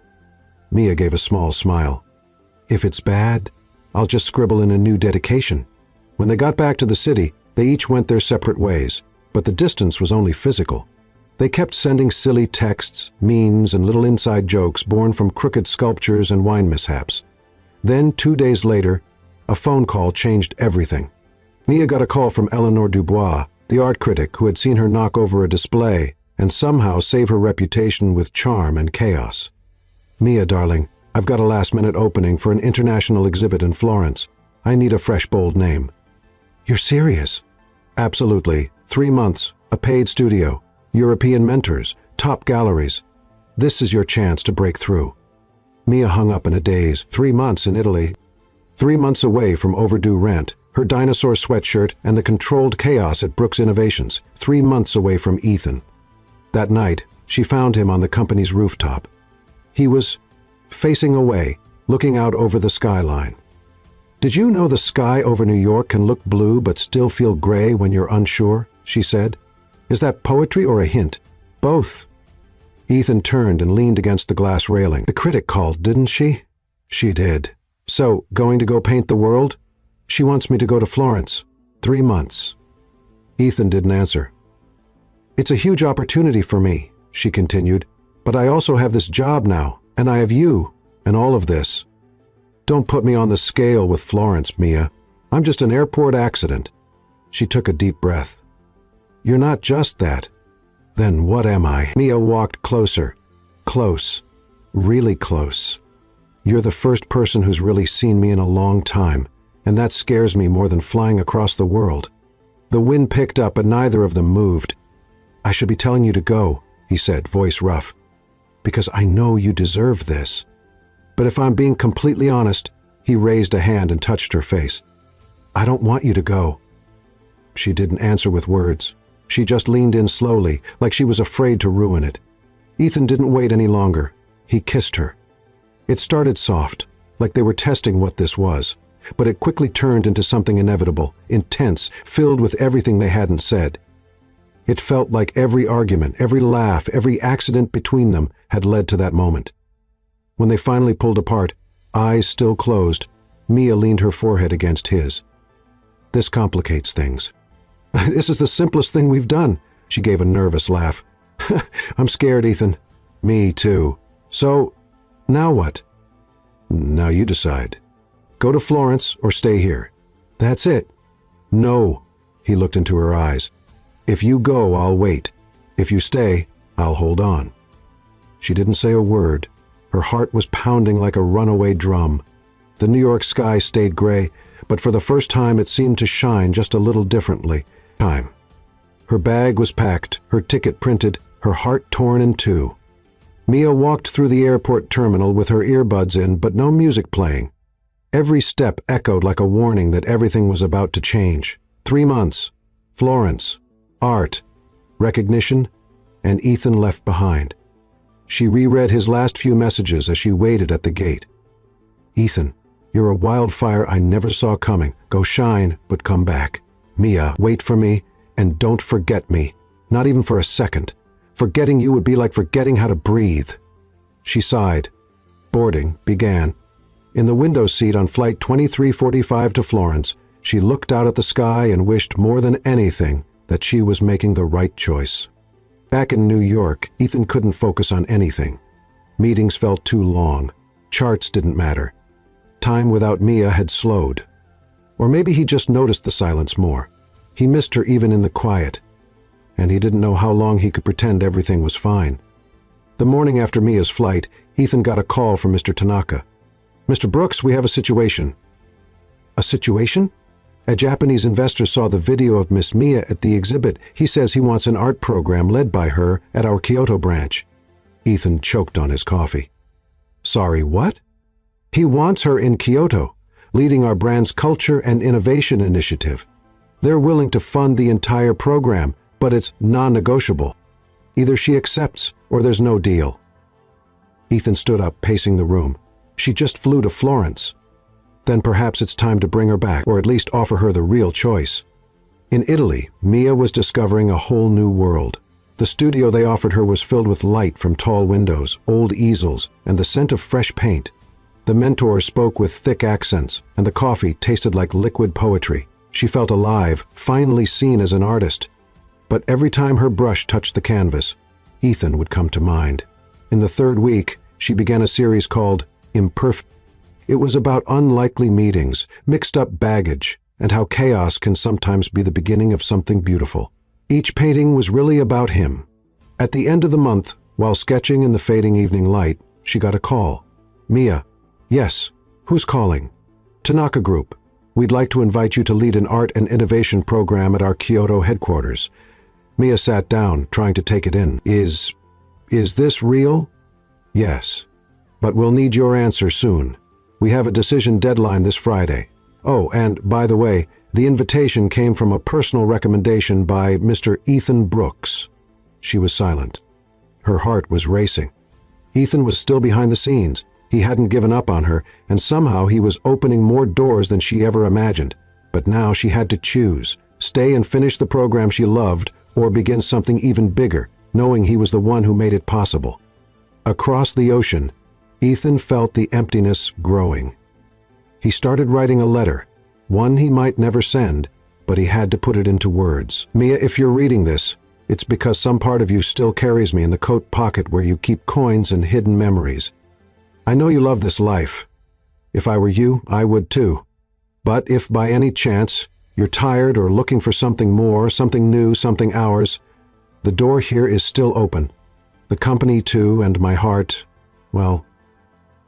Mia gave a small smile. "If it's bad, I'll just scribble in a new dedication." When they got back to the city, they each went their separate ways, but the distance was only physical. They kept sending silly texts, memes, and little inside jokes born from crooked sculptures and wine mishaps. Then, 2 days later, a phone call changed everything. Mia got a call from Eleanor Dubois, the art critic who had seen her knock over a display and somehow save her reputation with charm and chaos. "Mia, darling, I've got a last-minute opening for an international exhibit in Florence. I need a fresh, bold name." "You're serious?" "Absolutely. 3 months, a paid studio, European mentors, top galleries. This is your chance to break through." Mia hung up in a daze. 3 months in Italy. 3 months away from overdue rent, her dinosaur sweatshirt, and the controlled chaos at Brooks Innovations. 3 months away from Ethan. That night, she found him on the company's rooftop. He was facing away, looking out over the skyline. "Did you know the sky over New York can look blue but still feel gray when you're unsure?" she said. "Is that poetry or a hint?" "Both." Ethan turned and leaned against the glass railing. "The critic called, didn't she?" "She did." "So, going to go paint the world?" "She wants me to go to Florence. 3 months." Ethan didn't answer. "It's a huge opportunity for me," she continued, "but I also have this job now, and I have you, and all of this. Don't put me on the scale with Florence, Mia. I'm just an airport accident." She took a deep breath. "You're not just that. Then what am I?" Mia walked closer. Close. Really close. "You're the first person who's really seen me in a long time, and that scares me more than flying across the world." The wind picked up, but neither of them moved. "I should be telling you to go," he said, voice rough, "because I know you deserve this. But if I'm being completely honest," he raised a hand and touched her face, "I don't want you to go." She didn't answer with words. She just leaned in slowly, like she was afraid to ruin it. Ethan didn't wait any longer. He kissed her. It started soft, like they were testing what this was, but it quickly turned into something inevitable, intense, filled with everything they hadn't said. It felt like every argument, every laugh, every accident between them had led to that moment. When they finally pulled apart, eyes still closed, Mia leaned her forehead against his. "This complicates things." "This is the simplest thing we've done," she gave a nervous laugh. "I'm scared, Ethan." "Me too." "So, now what?" "Now you decide. Go to Florence or stay here." "That's it." "No." He looked into her eyes. "If you go, I'll wait. If you stay, I'll hold on." She didn't say a word. Her heart was pounding like a runaway drum. The New York sky stayed gray, but for the first time it seemed to shine just a little differently. Her bag was packed, her ticket printed, her heart torn in two. Mia walked through the airport terminal with her earbuds in, but no music playing. Every step echoed like a warning that everything was about to change. 3 months, Florence, art, recognition, and Ethan left behind. She reread his last few messages as she waited at the gate. "Ethan, you're a wildfire I never saw coming. Go shine, but come back. Mia, wait for me, and don't forget me, not even for a second. Forgetting you would be like forgetting how to breathe." She sighed. Boarding began. In the window seat on Flight 2345 to Florence, she looked out at the sky and wished more than anything that she was making the right choice. Back in New York, Ethan couldn't focus on anything. Meetings felt too long. Charts didn't matter. Time without Mia had slowed. Or maybe he just noticed the silence more. He missed her even in the quiet. And he didn't know how long he could pretend everything was fine. The morning after Mia's flight, Ethan got a call from Mr. Tanaka. "Mr. Brooks, we have a situation." "A situation?" "A Japanese investor saw the video of Miss Mia at the exhibit. He says he wants an art program led by her at our Kyoto branch." Ethan choked on his coffee. "Sorry, what?" "He wants her in Kyoto, leading our brand's culture and innovation initiative. They're willing to fund the entire program, but it's non-negotiable. Either she accepts or there's no deal." Ethan stood up, pacing the room. She just flew to Florence. Then perhaps it's time to bring her back, or at least offer her the real choice. In Italy, Mia was discovering a whole new world. The studio they offered her was filled with light from tall windows, old easels, and the scent of fresh paint. The mentor spoke with thick accents, and the coffee tasted like liquid poetry. She felt alive, finally seen as an artist. But every time her brush touched the canvas, Ethan would come to mind. In the 3rd week, she began a series called Imperfect. It was about unlikely meetings, mixed up baggage, and how chaos can sometimes be the beginning of something beautiful. Each painting was really about him. At the end of the month, while sketching in the fading evening light, she got a call. "Mia." "Yes. Who's calling?" "Tanaka Group. We'd like to invite you to lead an art and innovation program at our Kyoto headquarters." Mia sat down, trying to take it in. Is this real?" "Yes. But we'll need your answer soon. We have a decision deadline this Friday. Oh, and by the way, the invitation came from a personal recommendation by Mr. Ethan Brooks." She was silent. Her heart was racing. Ethan was still behind the scenes. He hadn't given up on her, and somehow he was opening more doors than she ever imagined. But now she had to choose, stay and finish the program she loved, or begin something even bigger, knowing he was the one who made it possible. Across the ocean, Ethan felt the emptiness growing. He started writing a letter, one he might never send, but he had to put it into words. "Mia, if you're reading this, it's because some part of you still carries me in the coat pocket where you keep coins and hidden memories. I know you love this life. If I were you, I would too. But if by any chance you're tired or looking for something more, something new, something ours, the door here is still open. The company too, and my heart, well,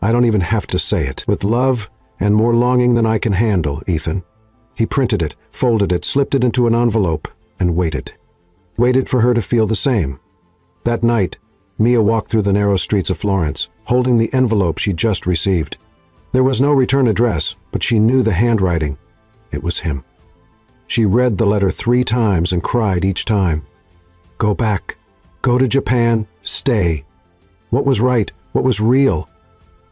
I don't even have to say it. With love and more longing than I can handle, Ethan." He printed it, folded it, slipped it into an envelope, and waited. Waited for her to feel the same. That night, Mia walked through the narrow streets of Florence, holding the envelope she'd just received. There was no return address, but she knew the handwriting. It was him. She read the letter 3 times and cried each time. Go back. Go to Japan. Stay. What was right? What was real?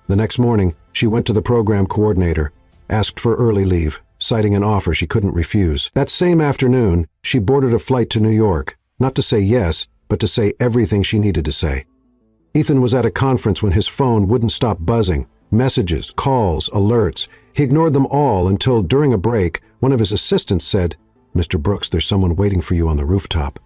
The next morning, she went to the program coordinator, asked for early leave, citing an offer she couldn't refuse. That same afternoon, she boarded a flight to New York, not to say yes, but to say everything she needed to say. Ethan was at a conference when his phone wouldn't stop buzzing. Messages, calls, alerts. He ignored them all until, during a break, one of his assistants said, "Mr. Brooks, there's someone waiting for you on the rooftop."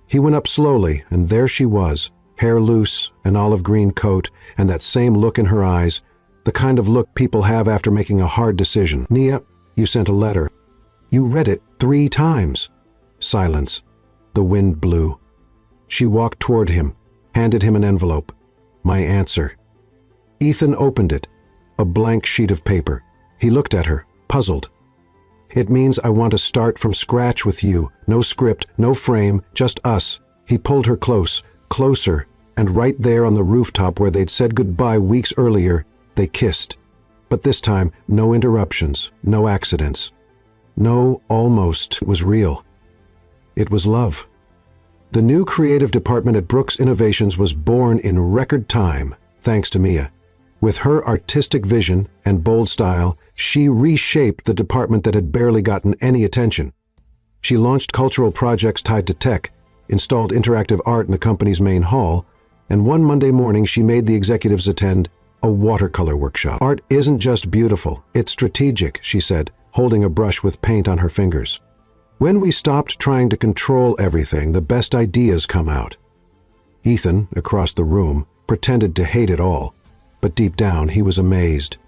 He went up slowly, and there she was, hair loose, an olive green coat, and that same look in her eyes, the kind of look people have after making a hard decision. "Nia, you sent a letter. You read it 3 times. Silence. The wind blew. She walked toward him, handed him an envelope. My answer. Ethan opened it, a blank sheet of paper. He looked at her, puzzled. It means I want to start from scratch with you. No script, no frame, just us. He pulled her close, closer, and right there on the rooftop where they'd said goodbye weeks earlier, they kissed. But this time, no interruptions, no accidents. No, almost, it was real. It was love. The new creative department at Brooks Innovations was born in record time, thanks to Mia. With her artistic vision and bold style, she reshaped the department that had barely gotten any attention. She launched cultural projects tied to tech, installed interactive art in the company's main hall, and one Monday morning she made the executives attend a watercolor workshop. Art isn't just beautiful, it's strategic, she said, holding a brush with paint on her fingers. When we stopped trying to control everything, the best ideas come out. Ethan, across the room, pretended to hate it all, but deep down he was amazed.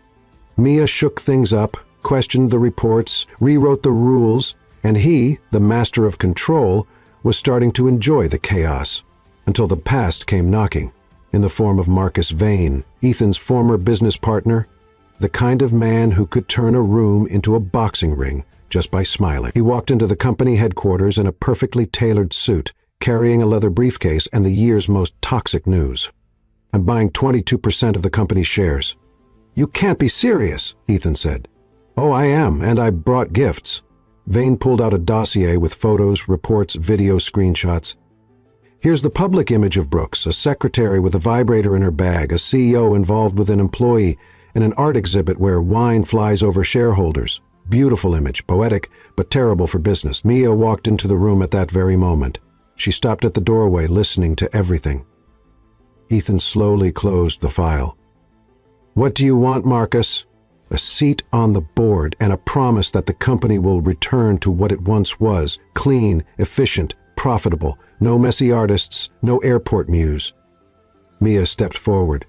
Mia shook things up, questioned the reports, rewrote the rules, and he, the master of control, was starting to enjoy the chaos, until the past came knocking, in the form of Marcus Vane, Ethan's former business partner, the kind of man who could turn a room into a boxing ring just by smiling. He walked into the company headquarters in a perfectly tailored suit, carrying a leather briefcase and the year's most toxic news. I'm buying 22% of the company's shares. You can't be serious, Ethan said. Oh, I am, and I brought gifts. Vane pulled out a dossier with photos, reports, video screenshots. Here's the public image of Brooks, a secretary with a vibrator in her bag, a CEO involved with an employee, and an art exhibit where wine flies over shareholders. Beautiful image, poetic, but terrible for business. Mia walked into the room at that very moment. She stopped at the doorway, listening to everything. Ethan slowly closed the file. What do you want, Marcus? A seat on the board and a promise that the company will return to what it once was, clean, efficient, profitable, no messy artists, no airport muse. Mia stepped forward.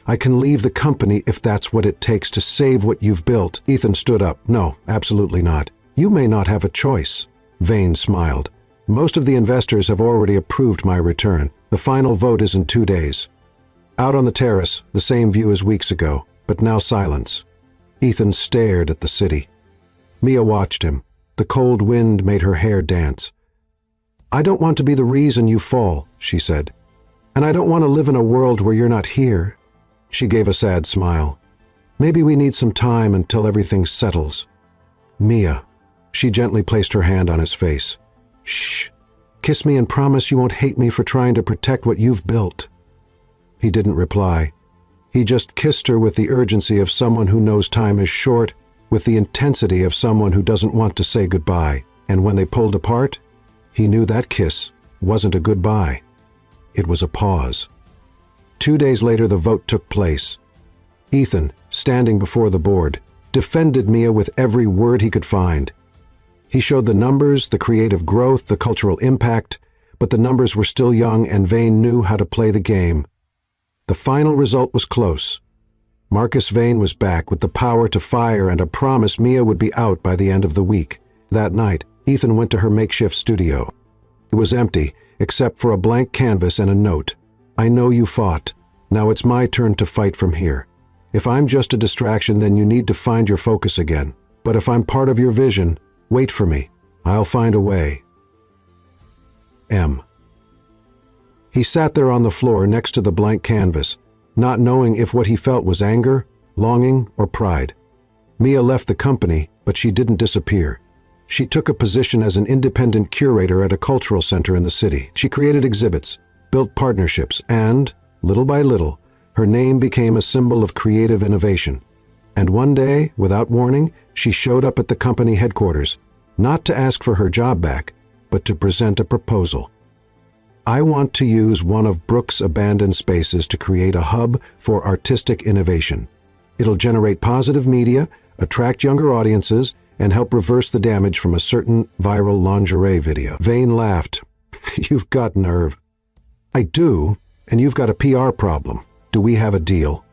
I can leave the company if that's what it takes to save what you've built. Ethan stood up. No, absolutely not. You may not have a choice. Vane smiled. Most of the investors have already approved my return. The final vote is in 2 days. Out on the terrace, the same view as weeks ago, but now silence. Ethan stared at the city. Mia watched him. The cold wind made her hair dance. "I don't want to be the reason you fall," she said. "And I don't want to live in a world where you're not here." She gave a sad smile. "Maybe we need some time until everything settles." "Mia." She gently placed her hand on his face. "Shh. Kiss me and promise you won't hate me for trying to protect what you've built." He didn't reply. He just kissed her with the urgency of someone who knows time is short, with the intensity of someone who doesn't want to say goodbye. And when they pulled apart, he knew that kiss wasn't a goodbye. It was a pause. 2 days later, the vote took place. Ethan, standing before the board, defended Mia with every word he could find. He showed the numbers, the creative growth, the cultural impact, but the numbers were still young and Vane knew how to play the game. The final result was close. Marcus Vane was back with the power to fire and a promise Mia would be out by the end of the week. That night, Ethan went to her makeshift studio. It was empty, except for a blank canvas and a note. "I know you fought. Now it's my turn to fight from here. If I'm just a distraction, then you need to find your focus again. But if I'm part of your vision, wait for me. I'll find a way. M." He sat there on the floor next to the blank canvas, not knowing if what he felt was anger, longing, or pride. Mia left the company, but she didn't disappear. She took a position as an independent curator at a cultural center in the city. She created exhibits, built partnerships, and, little by little, her name became a symbol of creative innovation. And one day, without warning, she showed up at the company headquarters, not to ask for her job back, but to present a proposal. "I want to use one of Brooks' abandoned spaces to create a hub for artistic innovation. It'll generate positive media, attract younger audiences, and help reverse the damage from a certain viral lingerie video." Vane laughed. "You've got nerve." "I do, and you've got a PR problem. Do we have a deal?"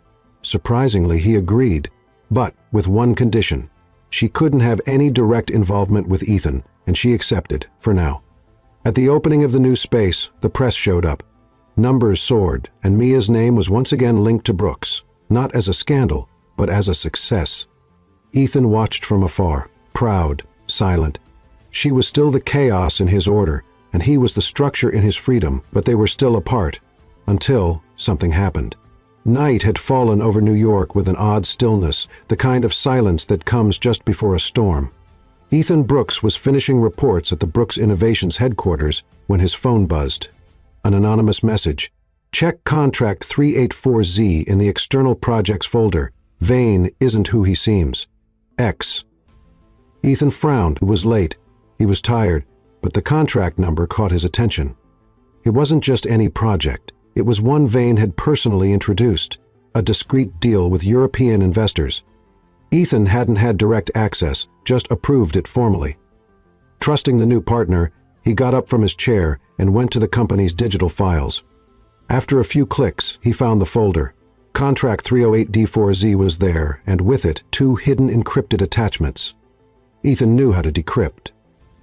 Surprisingly, he agreed, but with one condition. She couldn't have any direct involvement with Ethan, and she accepted, for now. At the opening of the new space, the press showed up. Numbers soared, and Mia's name was once again linked to Brooks, not as a scandal, but as a success. Ethan watched from afar, proud, silent. She was still the chaos in his order, and he was the structure in his freedom, but they were still apart, until something happened. Night had fallen over New York with an odd stillness, the kind of silence that comes just before a storm. Ethan Brooks was finishing reports at the Brooks Innovations headquarters when his phone buzzed. An anonymous message. "Check contract 384Z in the external projects folder. Vane isn't who he seems. X." Ethan frowned. It was late. He was tired, but the contract number caught his attention. It wasn't just any project. It was one Vane had personally introduced, a discreet deal with European investors. Ethan hadn't had direct access, just approved it formally. Trusting the new partner, he got up from his chair and went to the company's digital files. After a few clicks, he found the folder. Contract 308D4Z was there, and with it, 2 hidden encrypted attachments. Ethan knew how to decrypt.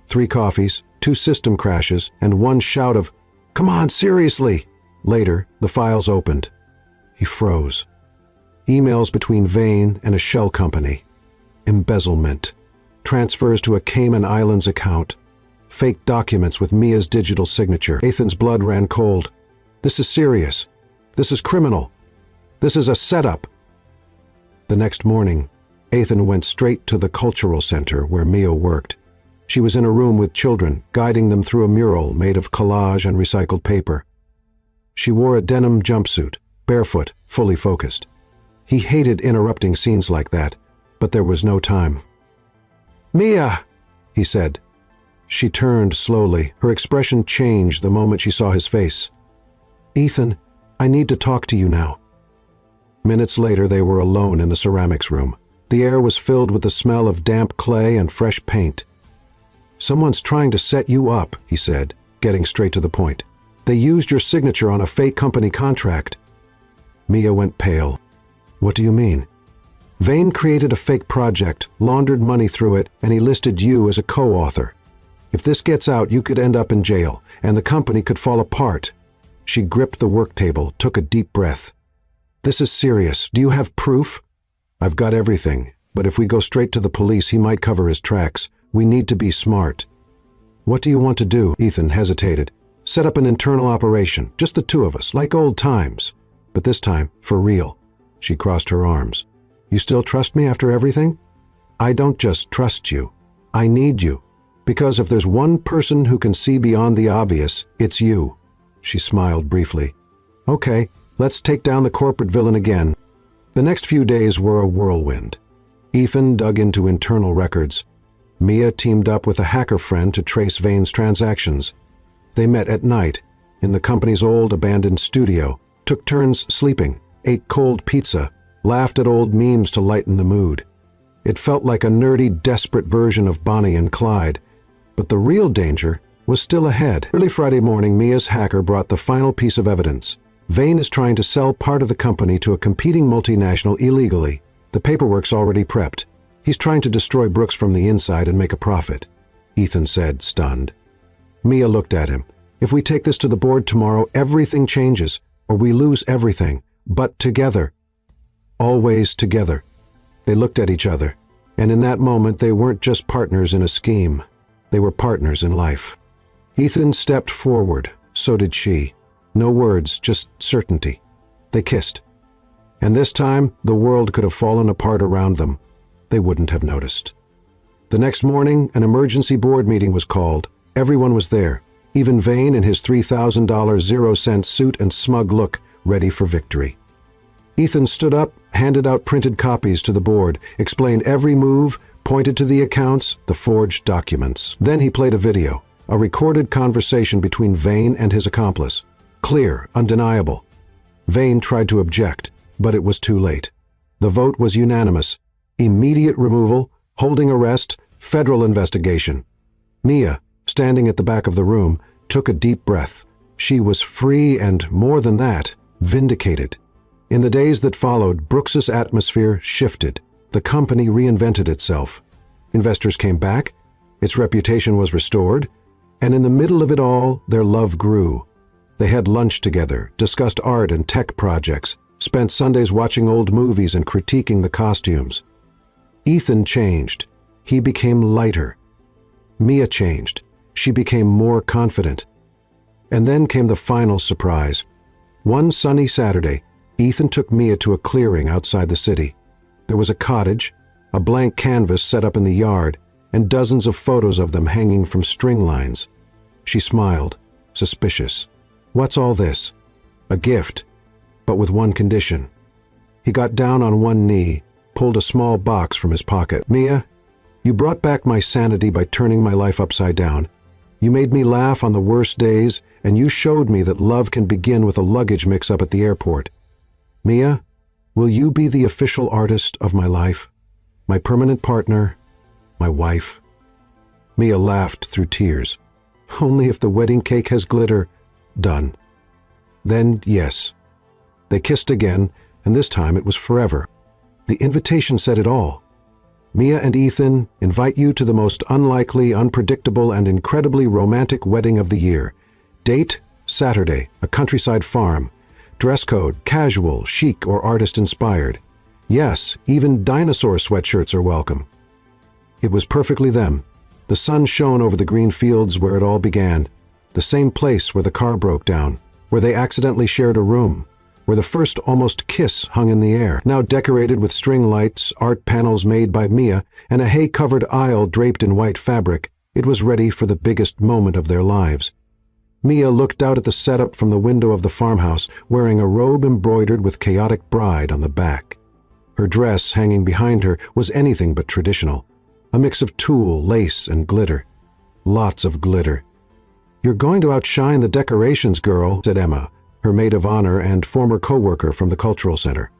3 coffees, 2 system crashes, and 1 shout of, "Come on, seriously!" Later, the files opened. He froze. Emails between Vane and a shell company. Embezzlement. Transfers to a Cayman Islands account. Fake documents with Mia's digital signature. Ethan's blood ran cold. This is serious. This is criminal. This is a setup. The next morning, Ethan went straight to the cultural center where Mia worked. She was in a room with children, guiding them through a mural made of collage and recycled paper. She wore a denim jumpsuit, barefoot, fully focused. He hated interrupting scenes like that, but there was no time. "Mia!" he said. She turned slowly. Her expression changed the moment she saw his face. "Ethan, I need to talk to you now." Minutes later, they were alone in the ceramics room. The air was filled with the smell of damp clay and fresh paint. "Someone's trying to set you up," he said, getting straight to the point. "They used your signature on a fake company contract." Mia went pale. "What do you mean?" "Vane created a fake project, laundered money through it, and he listed you as a co-author. If this gets out, you could end up in jail, and the company could fall apart." She gripped the work table, took a deep breath. "This is serious. Do you have proof?" "I've got everything. But if we go straight to the police, he might cover his tracks. We need to be smart. What do you want to do? Ethan hesitated. Set up an internal operation, just the two of us, like old times. But this time, for real. She crossed her arms. You still trust me after everything? I don't just trust you. I need you. Because if there's one person who can see beyond the obvious, it's you. She smiled briefly. Okay, let's take down the corporate villain again. The next few days were a whirlwind. Ethan dug into internal records. Mia teamed up with a hacker friend to trace Vane's transactions. They met at night, in the company's old abandoned studio, took turns sleeping, ate cold pizza, laughed at old memes to lighten the mood. It felt like a nerdy, desperate version of Bonnie and Clyde. But the real danger was still ahead. Early Friday morning, Mia's hacker brought the final piece of evidence. Vane is trying to sell part of the company to a competing multinational illegally. The paperwork's already prepped. He's trying to destroy Brooks from the inside and make a profit, Ethan said, stunned. Mia looked at him. If we take this to the board tomorrow, everything changes, or we lose everything. But together. Always together. They looked at each other, and in that moment they weren't just partners in a scheme. They were partners in life. Ethan stepped forward, so did she. No words, just certainty. They kissed. And this time, the world could have fallen apart around them. They wouldn't have noticed. The next morning, an emergency board meeting was called. Everyone was there, even Vane in his $3,000 0-cent suit and smug look, ready for victory. Ethan stood up, handed out printed copies to the board, explained every move, pointed to the accounts, the forged documents. Then he played a video, a recorded conversation between Vane and his accomplice. Clear, undeniable. Vane tried to object, but it was too late. The vote was unanimous. Immediate removal, holding arrest, federal investigation. Mia, standing at the back of the room, took a deep breath. She was free and, more than that, vindicated. In the days that followed, Brooks's atmosphere shifted. The company reinvented itself. Investors came back, its reputation was restored, and in the middle of it all, their love grew. They had lunch together, discussed art and tech projects, spent Sundays watching old movies and critiquing the costumes. Ethan changed. He became lighter. Mia changed. She became more confident. And then came the final surprise. One sunny Saturday, Ethan took Mia to a clearing outside the city. There was a cottage, a blank canvas set up in the yard, and dozens of photos of them hanging from string lines. She smiled, suspicious. What's all this? A gift, but with one condition. He got down on one knee, pulled a small box from his pocket. Mia, you brought back my sanity by turning my life upside down. You made me laugh on the worst days, and you showed me that love can begin with a luggage mix-up at the airport. Mia, will you be the official artist of my life? My permanent partner, my wife? Mia laughed through tears. Only if the wedding cake has glitter. Done. Then, yes. They kissed again, and this time it was forever. The invitation said it all. Mia and Ethan invite you to the most unlikely, unpredictable, and incredibly romantic wedding of the year. Date, Saturday, a countryside farm. Dress code, casual, chic, or artist-inspired. Yes, even dinosaur sweatshirts are welcome. It was perfectly them. The sun shone over the green fields where it all began. The same place where the car broke down, where they accidentally shared a room, where the first almost kiss hung in the air, now decorated with string lights, art panels made by Mia, and a hay-covered aisle draped in white fabric. It was ready for the biggest moment of their lives. Mia looked out at the setup from the window of the farmhouse, wearing a robe embroidered with chaotic bride on the back. Her dress, hanging behind her, was anything but traditional. A mix of tulle, lace, and glitter. Lots of glitter. You're going to outshine the decorations, girl, said Emma, her maid of honor and former co-worker from the cultural center.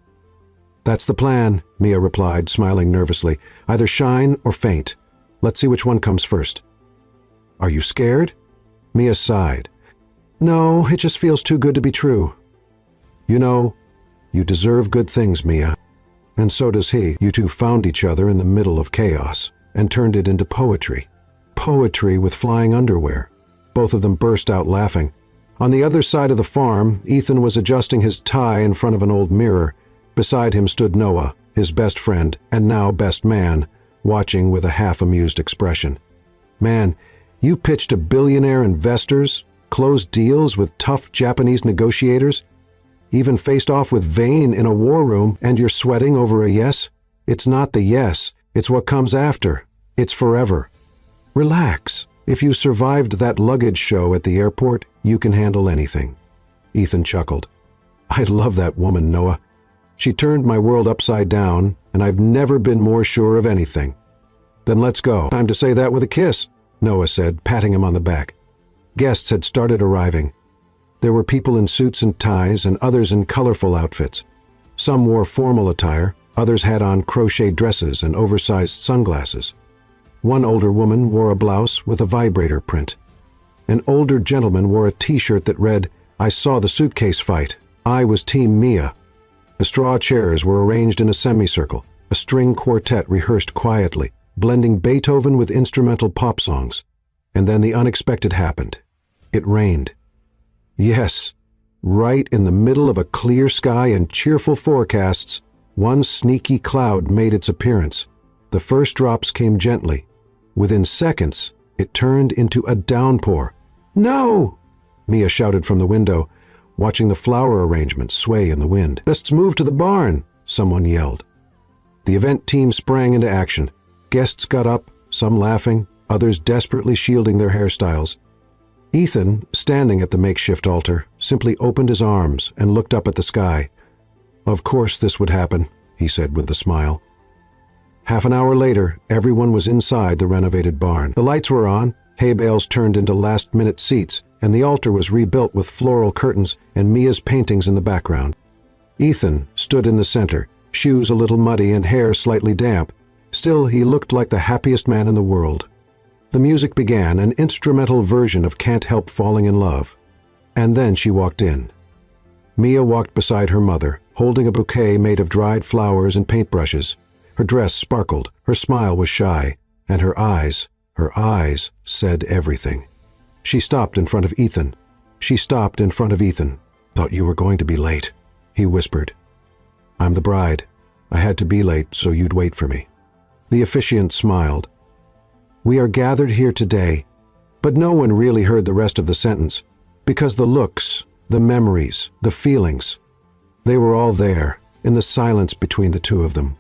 That's the plan, Mia replied, smiling nervously. Either shine or faint. Let's see which one comes first. Are you scared? Mia sighed. No, it just feels too good to be true. You know, you deserve good things, Mia. And so does he. You two found each other in the middle of chaos and turned it into poetry. Poetry with flying underwear. Both of them burst out laughing. On the other side of the farm, Ethan was adjusting his tie in front of an old mirror. Beside him stood Noah, his best friend, and now best man, watching with a half-amused expression. "Man, you pitched to billionaire investors, closed deals with tough Japanese negotiators, even faced off with Vane in a war room, and you're sweating over a yes? It's not the yes, it's what comes after. It's forever. Relax. If you survived that luggage show at the airport, you can handle anything." Ethan chuckled. "I love that woman, Noah. She turned my world upside down, and I've never been more sure of anything." "Then let's go." "Time to say that with a kiss," Noah said, patting him on the back. Guests had started arriving. There were people in suits and ties and others in colorful outfits. Some wore formal attire, others had on crochet dresses and oversized sunglasses. One older woman wore a blouse with a vibrator print. An older gentleman wore a t-shirt that read, "I saw the Suitcase fight. I was Team Mia." The straw chairs were arranged in a semicircle. A string quartet rehearsed quietly, blending Beethoven with instrumental pop songs. And then the unexpected happened. It rained. Yes, right in the middle of a clear sky and cheerful forecasts, one sneaky cloud made its appearance. The first drops came gently. Within seconds, it turned into a downpour. "No!" Mia shouted from the window, watching the flower arrangement sway in the wind. "Let's move to the barn," someone yelled. The event team sprang into action. Guests got up, some laughing, others desperately shielding their hairstyles. Ethan, standing at the makeshift altar, simply opened his arms and looked up at the sky. "Of course this would happen," he said with a smile. Half an hour later, everyone was inside the renovated barn. The lights were on, hay bales turned into last-minute seats, and the altar was rebuilt with floral curtains and Mia's paintings in the background. Ethan stood in the center, shoes a little muddy and hair slightly damp. Still, he looked like the happiest man in the world. The music began, an instrumental version of "Can't Help Falling in Love." And then she walked in. Mia walked beside her mother, holding a bouquet made of dried flowers and paintbrushes. Her dress sparkled, her smile was shy, and her eyes said everything. She stopped in front of Ethan. "Thought you were going to be late," he whispered. "I'm the bride. I had to be late so you'd wait for me." The officiant smiled. "We are gathered here today," but no one really heard the rest of the sentence, because the looks, the memories, the feelings, they were all there, in the silence between the two of them.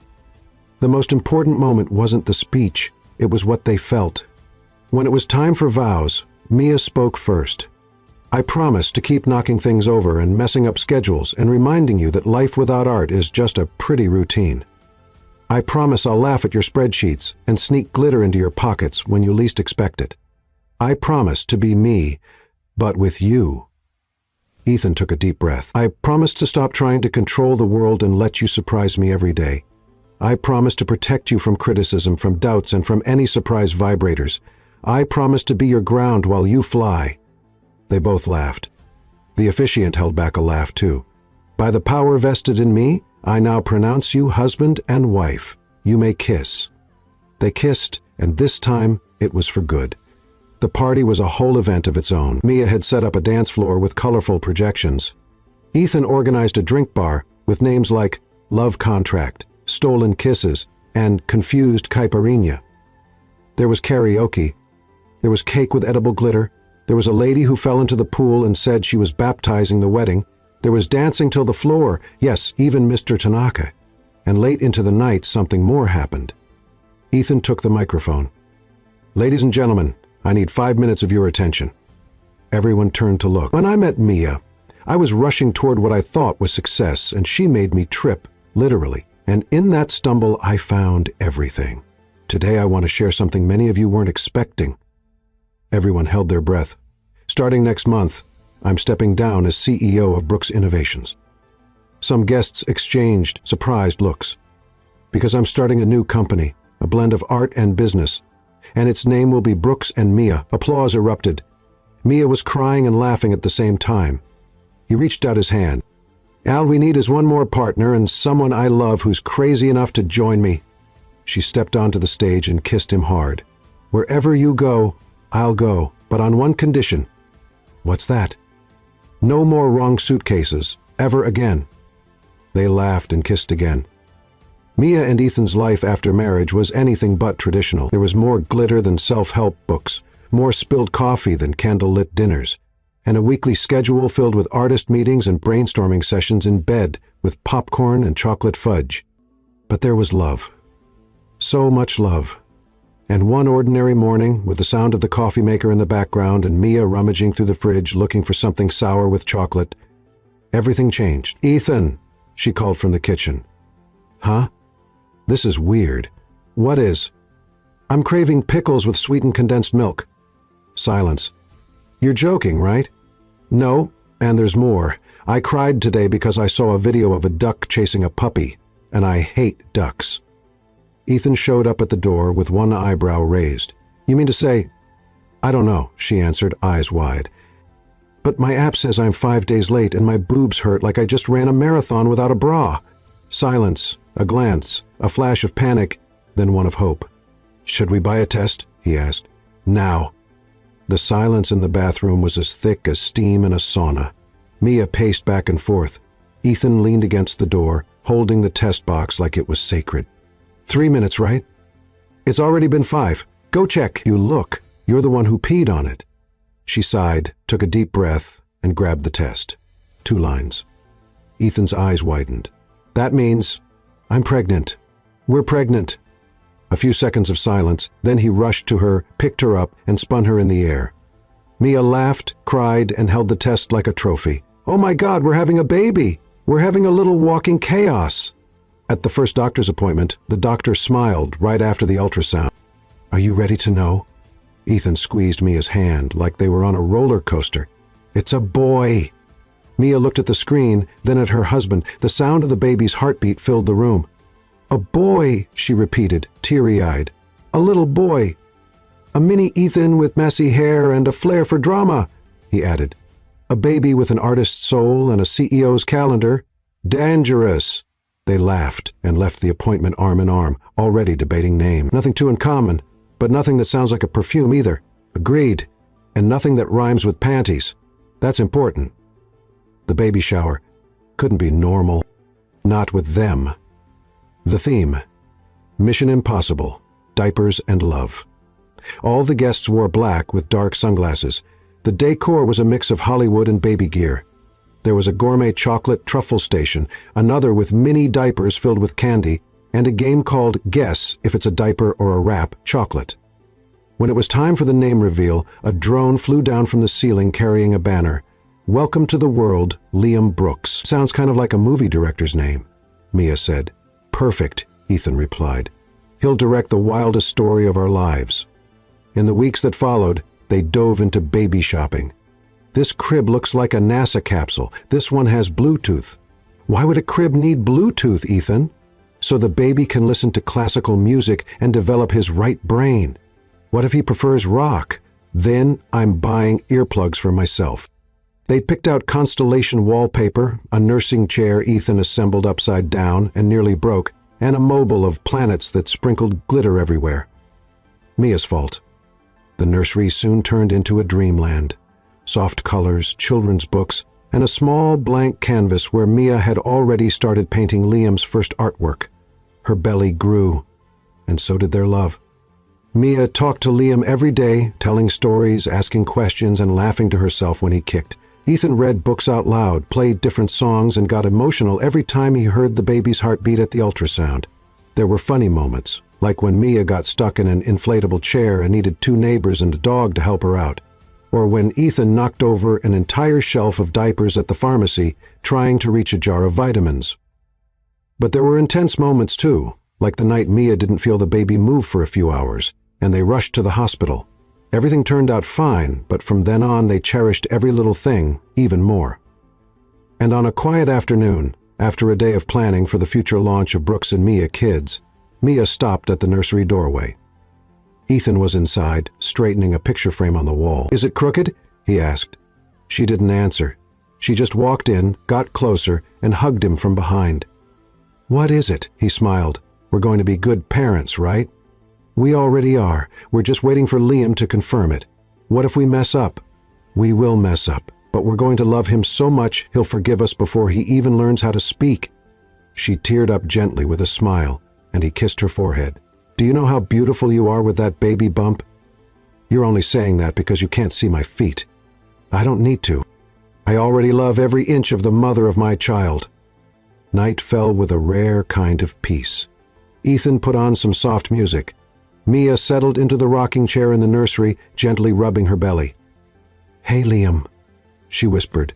The most important moment wasn't the speech, it was what they felt. When it was time for vows, Mia spoke first. "I promise to keep knocking things over and messing up schedules and reminding you that life without art is just a pretty routine. I promise I'll laugh at your spreadsheets and sneak glitter into your pockets when you least expect it. I promise to be me, but with you." Ethan took a deep breath. "I promise to stop trying to control the world and let you surprise me every day. I promise to protect you from criticism, from doubts, and from any surprise vibrators. I promise to be your ground while you fly." They both laughed. The officiant held back a laugh too. "By the power vested in me, I now pronounce you husband and wife. You may kiss." They kissed, and this time it was for good. The party was a whole event of its own. Mia had set up a dance floor with colorful projections. Ethan organized a drink bar with names like Love Contract, Stolen Kisses, and Confused Caipirinha. There was karaoke. There was cake with edible glitter. There was a lady who fell into the pool and said she was baptizing the wedding. There was dancing till the floor, yes, even Mr. Tanaka. And late into the night, something more happened. Ethan took the microphone. "Ladies and gentlemen, I need 5 minutes of your attention." Everyone turned to look. When I met Mia, I was rushing toward what I thought was success, and she made me trip, literally. And in that stumble, I found everything. Today, I want to share something many of you weren't expecting. Everyone held their breath. Starting next month, I'm stepping down as CEO of Brooks Innovations. Some guests exchanged surprised looks. Because I'm starting a new company, a blend of art and business, and its name will be Brooks and Mia. Applause erupted. Mia was crying and laughing at the same time. He reached out his hand. "All we need is one more partner and someone I love who's crazy enough to join me." She stepped onto the stage and kissed him hard. "Wherever you go, I'll go, but on one condition." "What's that?" "No more wrong suitcases, ever again." They laughed and kissed again. Mia and Ethan's life after marriage was anything but traditional. There was more glitter than self-help books, more spilled coffee than candlelit dinners, and a weekly schedule filled with artist meetings and brainstorming sessions in bed with popcorn and chocolate fudge. But there was love. So much love. And one ordinary morning, with the sound of the coffee maker in the background and Mia rummaging through the fridge looking for something sour with chocolate, everything changed. "Ethan," she called from the kitchen. "Huh? This is weird. What is?" "I'm craving pickles with sweetened condensed milk." Silence. "You're joking, right?" "No, and there's more. I cried today because I saw a video of a duck chasing a puppy, and I hate ducks." Ethan showed up at the door with one eyebrow raised. "You mean to say—" "I don't know," she answered, eyes wide. "But my app says I'm 5 days late and my boobs hurt like I just ran a marathon without a bra." Silence, a glance, a flash of panic, then one of hope. "Should we buy a test?" he asked. "Now." The silence in the bathroom was as thick as steam in a sauna. Mia paced back and forth. Ethan leaned against the door, holding the test box like it was sacred. 3 minutes, right?" "It's already been 5. Go check." "You look. You're the one who peed on it." She sighed, took a deep breath, and grabbed the test. 2 lines. Ethan's eyes widened. "That means I'm pregnant. We're pregnant." A few seconds of silence, then he rushed to her, picked her up, and spun her in the air. Mia laughed, cried, and held the test like a trophy. "Oh my God, we're having a baby! We're having a little walking chaos!" At the first doctor's appointment, the doctor smiled right after the ultrasound. "Are you ready to know?" Ethan squeezed Mia's hand like they were on a roller coaster. "It's a boy!" Mia looked at the screen, then at her husband. The sound of the baby's heartbeat filled the room. "A boy," she repeated, teary-eyed. "A little boy. A mini Ethan with messy hair and a flair for drama," he added. "A baby with an artist's soul and a CEO's calendar. Dangerous." They laughed and left the appointment arm in arm, already debating names. Nothing too uncommon, but nothing that sounds like a perfume either. Agreed. And nothing that rhymes with panties. That's important. The baby shower couldn't be normal. Not with them. The theme: Mission Impossible, diapers and love. All the guests wore black with dark sunglasses. The decor was a mix of Hollywood and baby gear. There was a gourmet chocolate truffle station, another with mini diapers filled with candy, and a game called Guess If It's a Diaper or a Wrap Chocolate. When it was time for the name reveal, a drone flew down from the ceiling carrying a banner. "Welcome to the world, Liam Brooks." "Sounds kind of like a movie director's name," Mia said. "Perfect," Ethan replied. "He'll direct the wildest story of our lives." In the weeks that followed, they dove into baby shopping. "This crib looks like a NASA capsule. This one has Bluetooth." "Why would a crib need Bluetooth, Ethan?" "So the baby can listen to classical music and develop his right brain." "What if he prefers rock?" "Then I'm buying earplugs for myself." They'd picked out constellation wallpaper, a nursing chair Ethan assembled upside down and nearly broke, and a mobile of planets that sprinkled glitter everywhere. Mia's fault. The nursery soon turned into a dreamland. Soft colors, children's books, and a small blank canvas where Mia had already started painting Liam's first artwork. Her belly grew, and so did their love. Mia talked to Liam every day, telling stories, asking questions, and laughing to herself when he kicked. Ethan read books out loud, played different songs, and got emotional every time he heard the baby's heartbeat at the ultrasound. There were funny moments, like when Mia got stuck in an inflatable chair and needed 2 neighbors and a dog to help her out, or when Ethan knocked over an entire shelf of diapers at the pharmacy trying to reach a jar of vitamins. But there were intense moments too, like the night Mia didn't feel the baby move for a few hours, and they rushed to the hospital. Everything turned out fine, but from then on they cherished every little thing even more. And on a quiet afternoon, after a day of planning for the future launch of Brooks and Mia Kids, Mia stopped at the nursery doorway. Ethan was inside, straightening a picture frame on the wall. "Is it crooked?" he asked. She didn't answer. She just walked in, got closer, and hugged him from behind. "What is it?" he smiled. "We're going to be good parents, right?" "We already are. We're just waiting for Liam to confirm it. What if we mess up?" "We will mess up, but we're going to love him so much he'll forgive us before he even learns how to speak." She teared up gently with a smile, and he kissed her forehead. "Do you know how beautiful you are with that baby bump? You're only saying that because you can't see my feet. I don't need to. I already love every inch of the mother of my child." Night fell with a rare kind of peace. Ethan put on some soft music. Mia settled into the rocking chair in the nursery, gently rubbing her belly. "Hey, Liam," she whispered.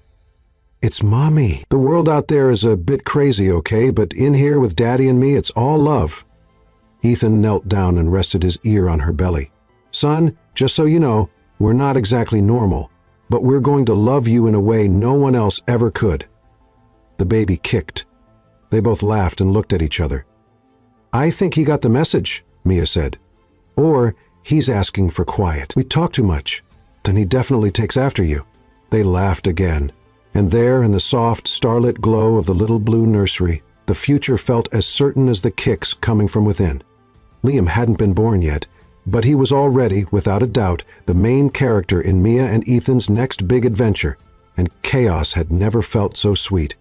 "It's Mommy. The world out there is a bit crazy, okay? But in here with Daddy and me, it's all love." Ethan knelt down and rested his ear on her belly. "Son, just so you know, we're not exactly normal, but we're going to love you in a way no one else ever could." The baby kicked. They both laughed and looked at each other. "I think he got the message," Mia said. "Or he's asking for quiet. We talk too much. Then he definitely takes after you." They laughed again, and there in the soft, starlit glow of the little blue nursery, the future felt as certain as the kicks coming from within. Liam hadn't been born yet, but he was already, without a doubt, the main character in Mia and Ethan's next big adventure, and chaos had never felt so sweet.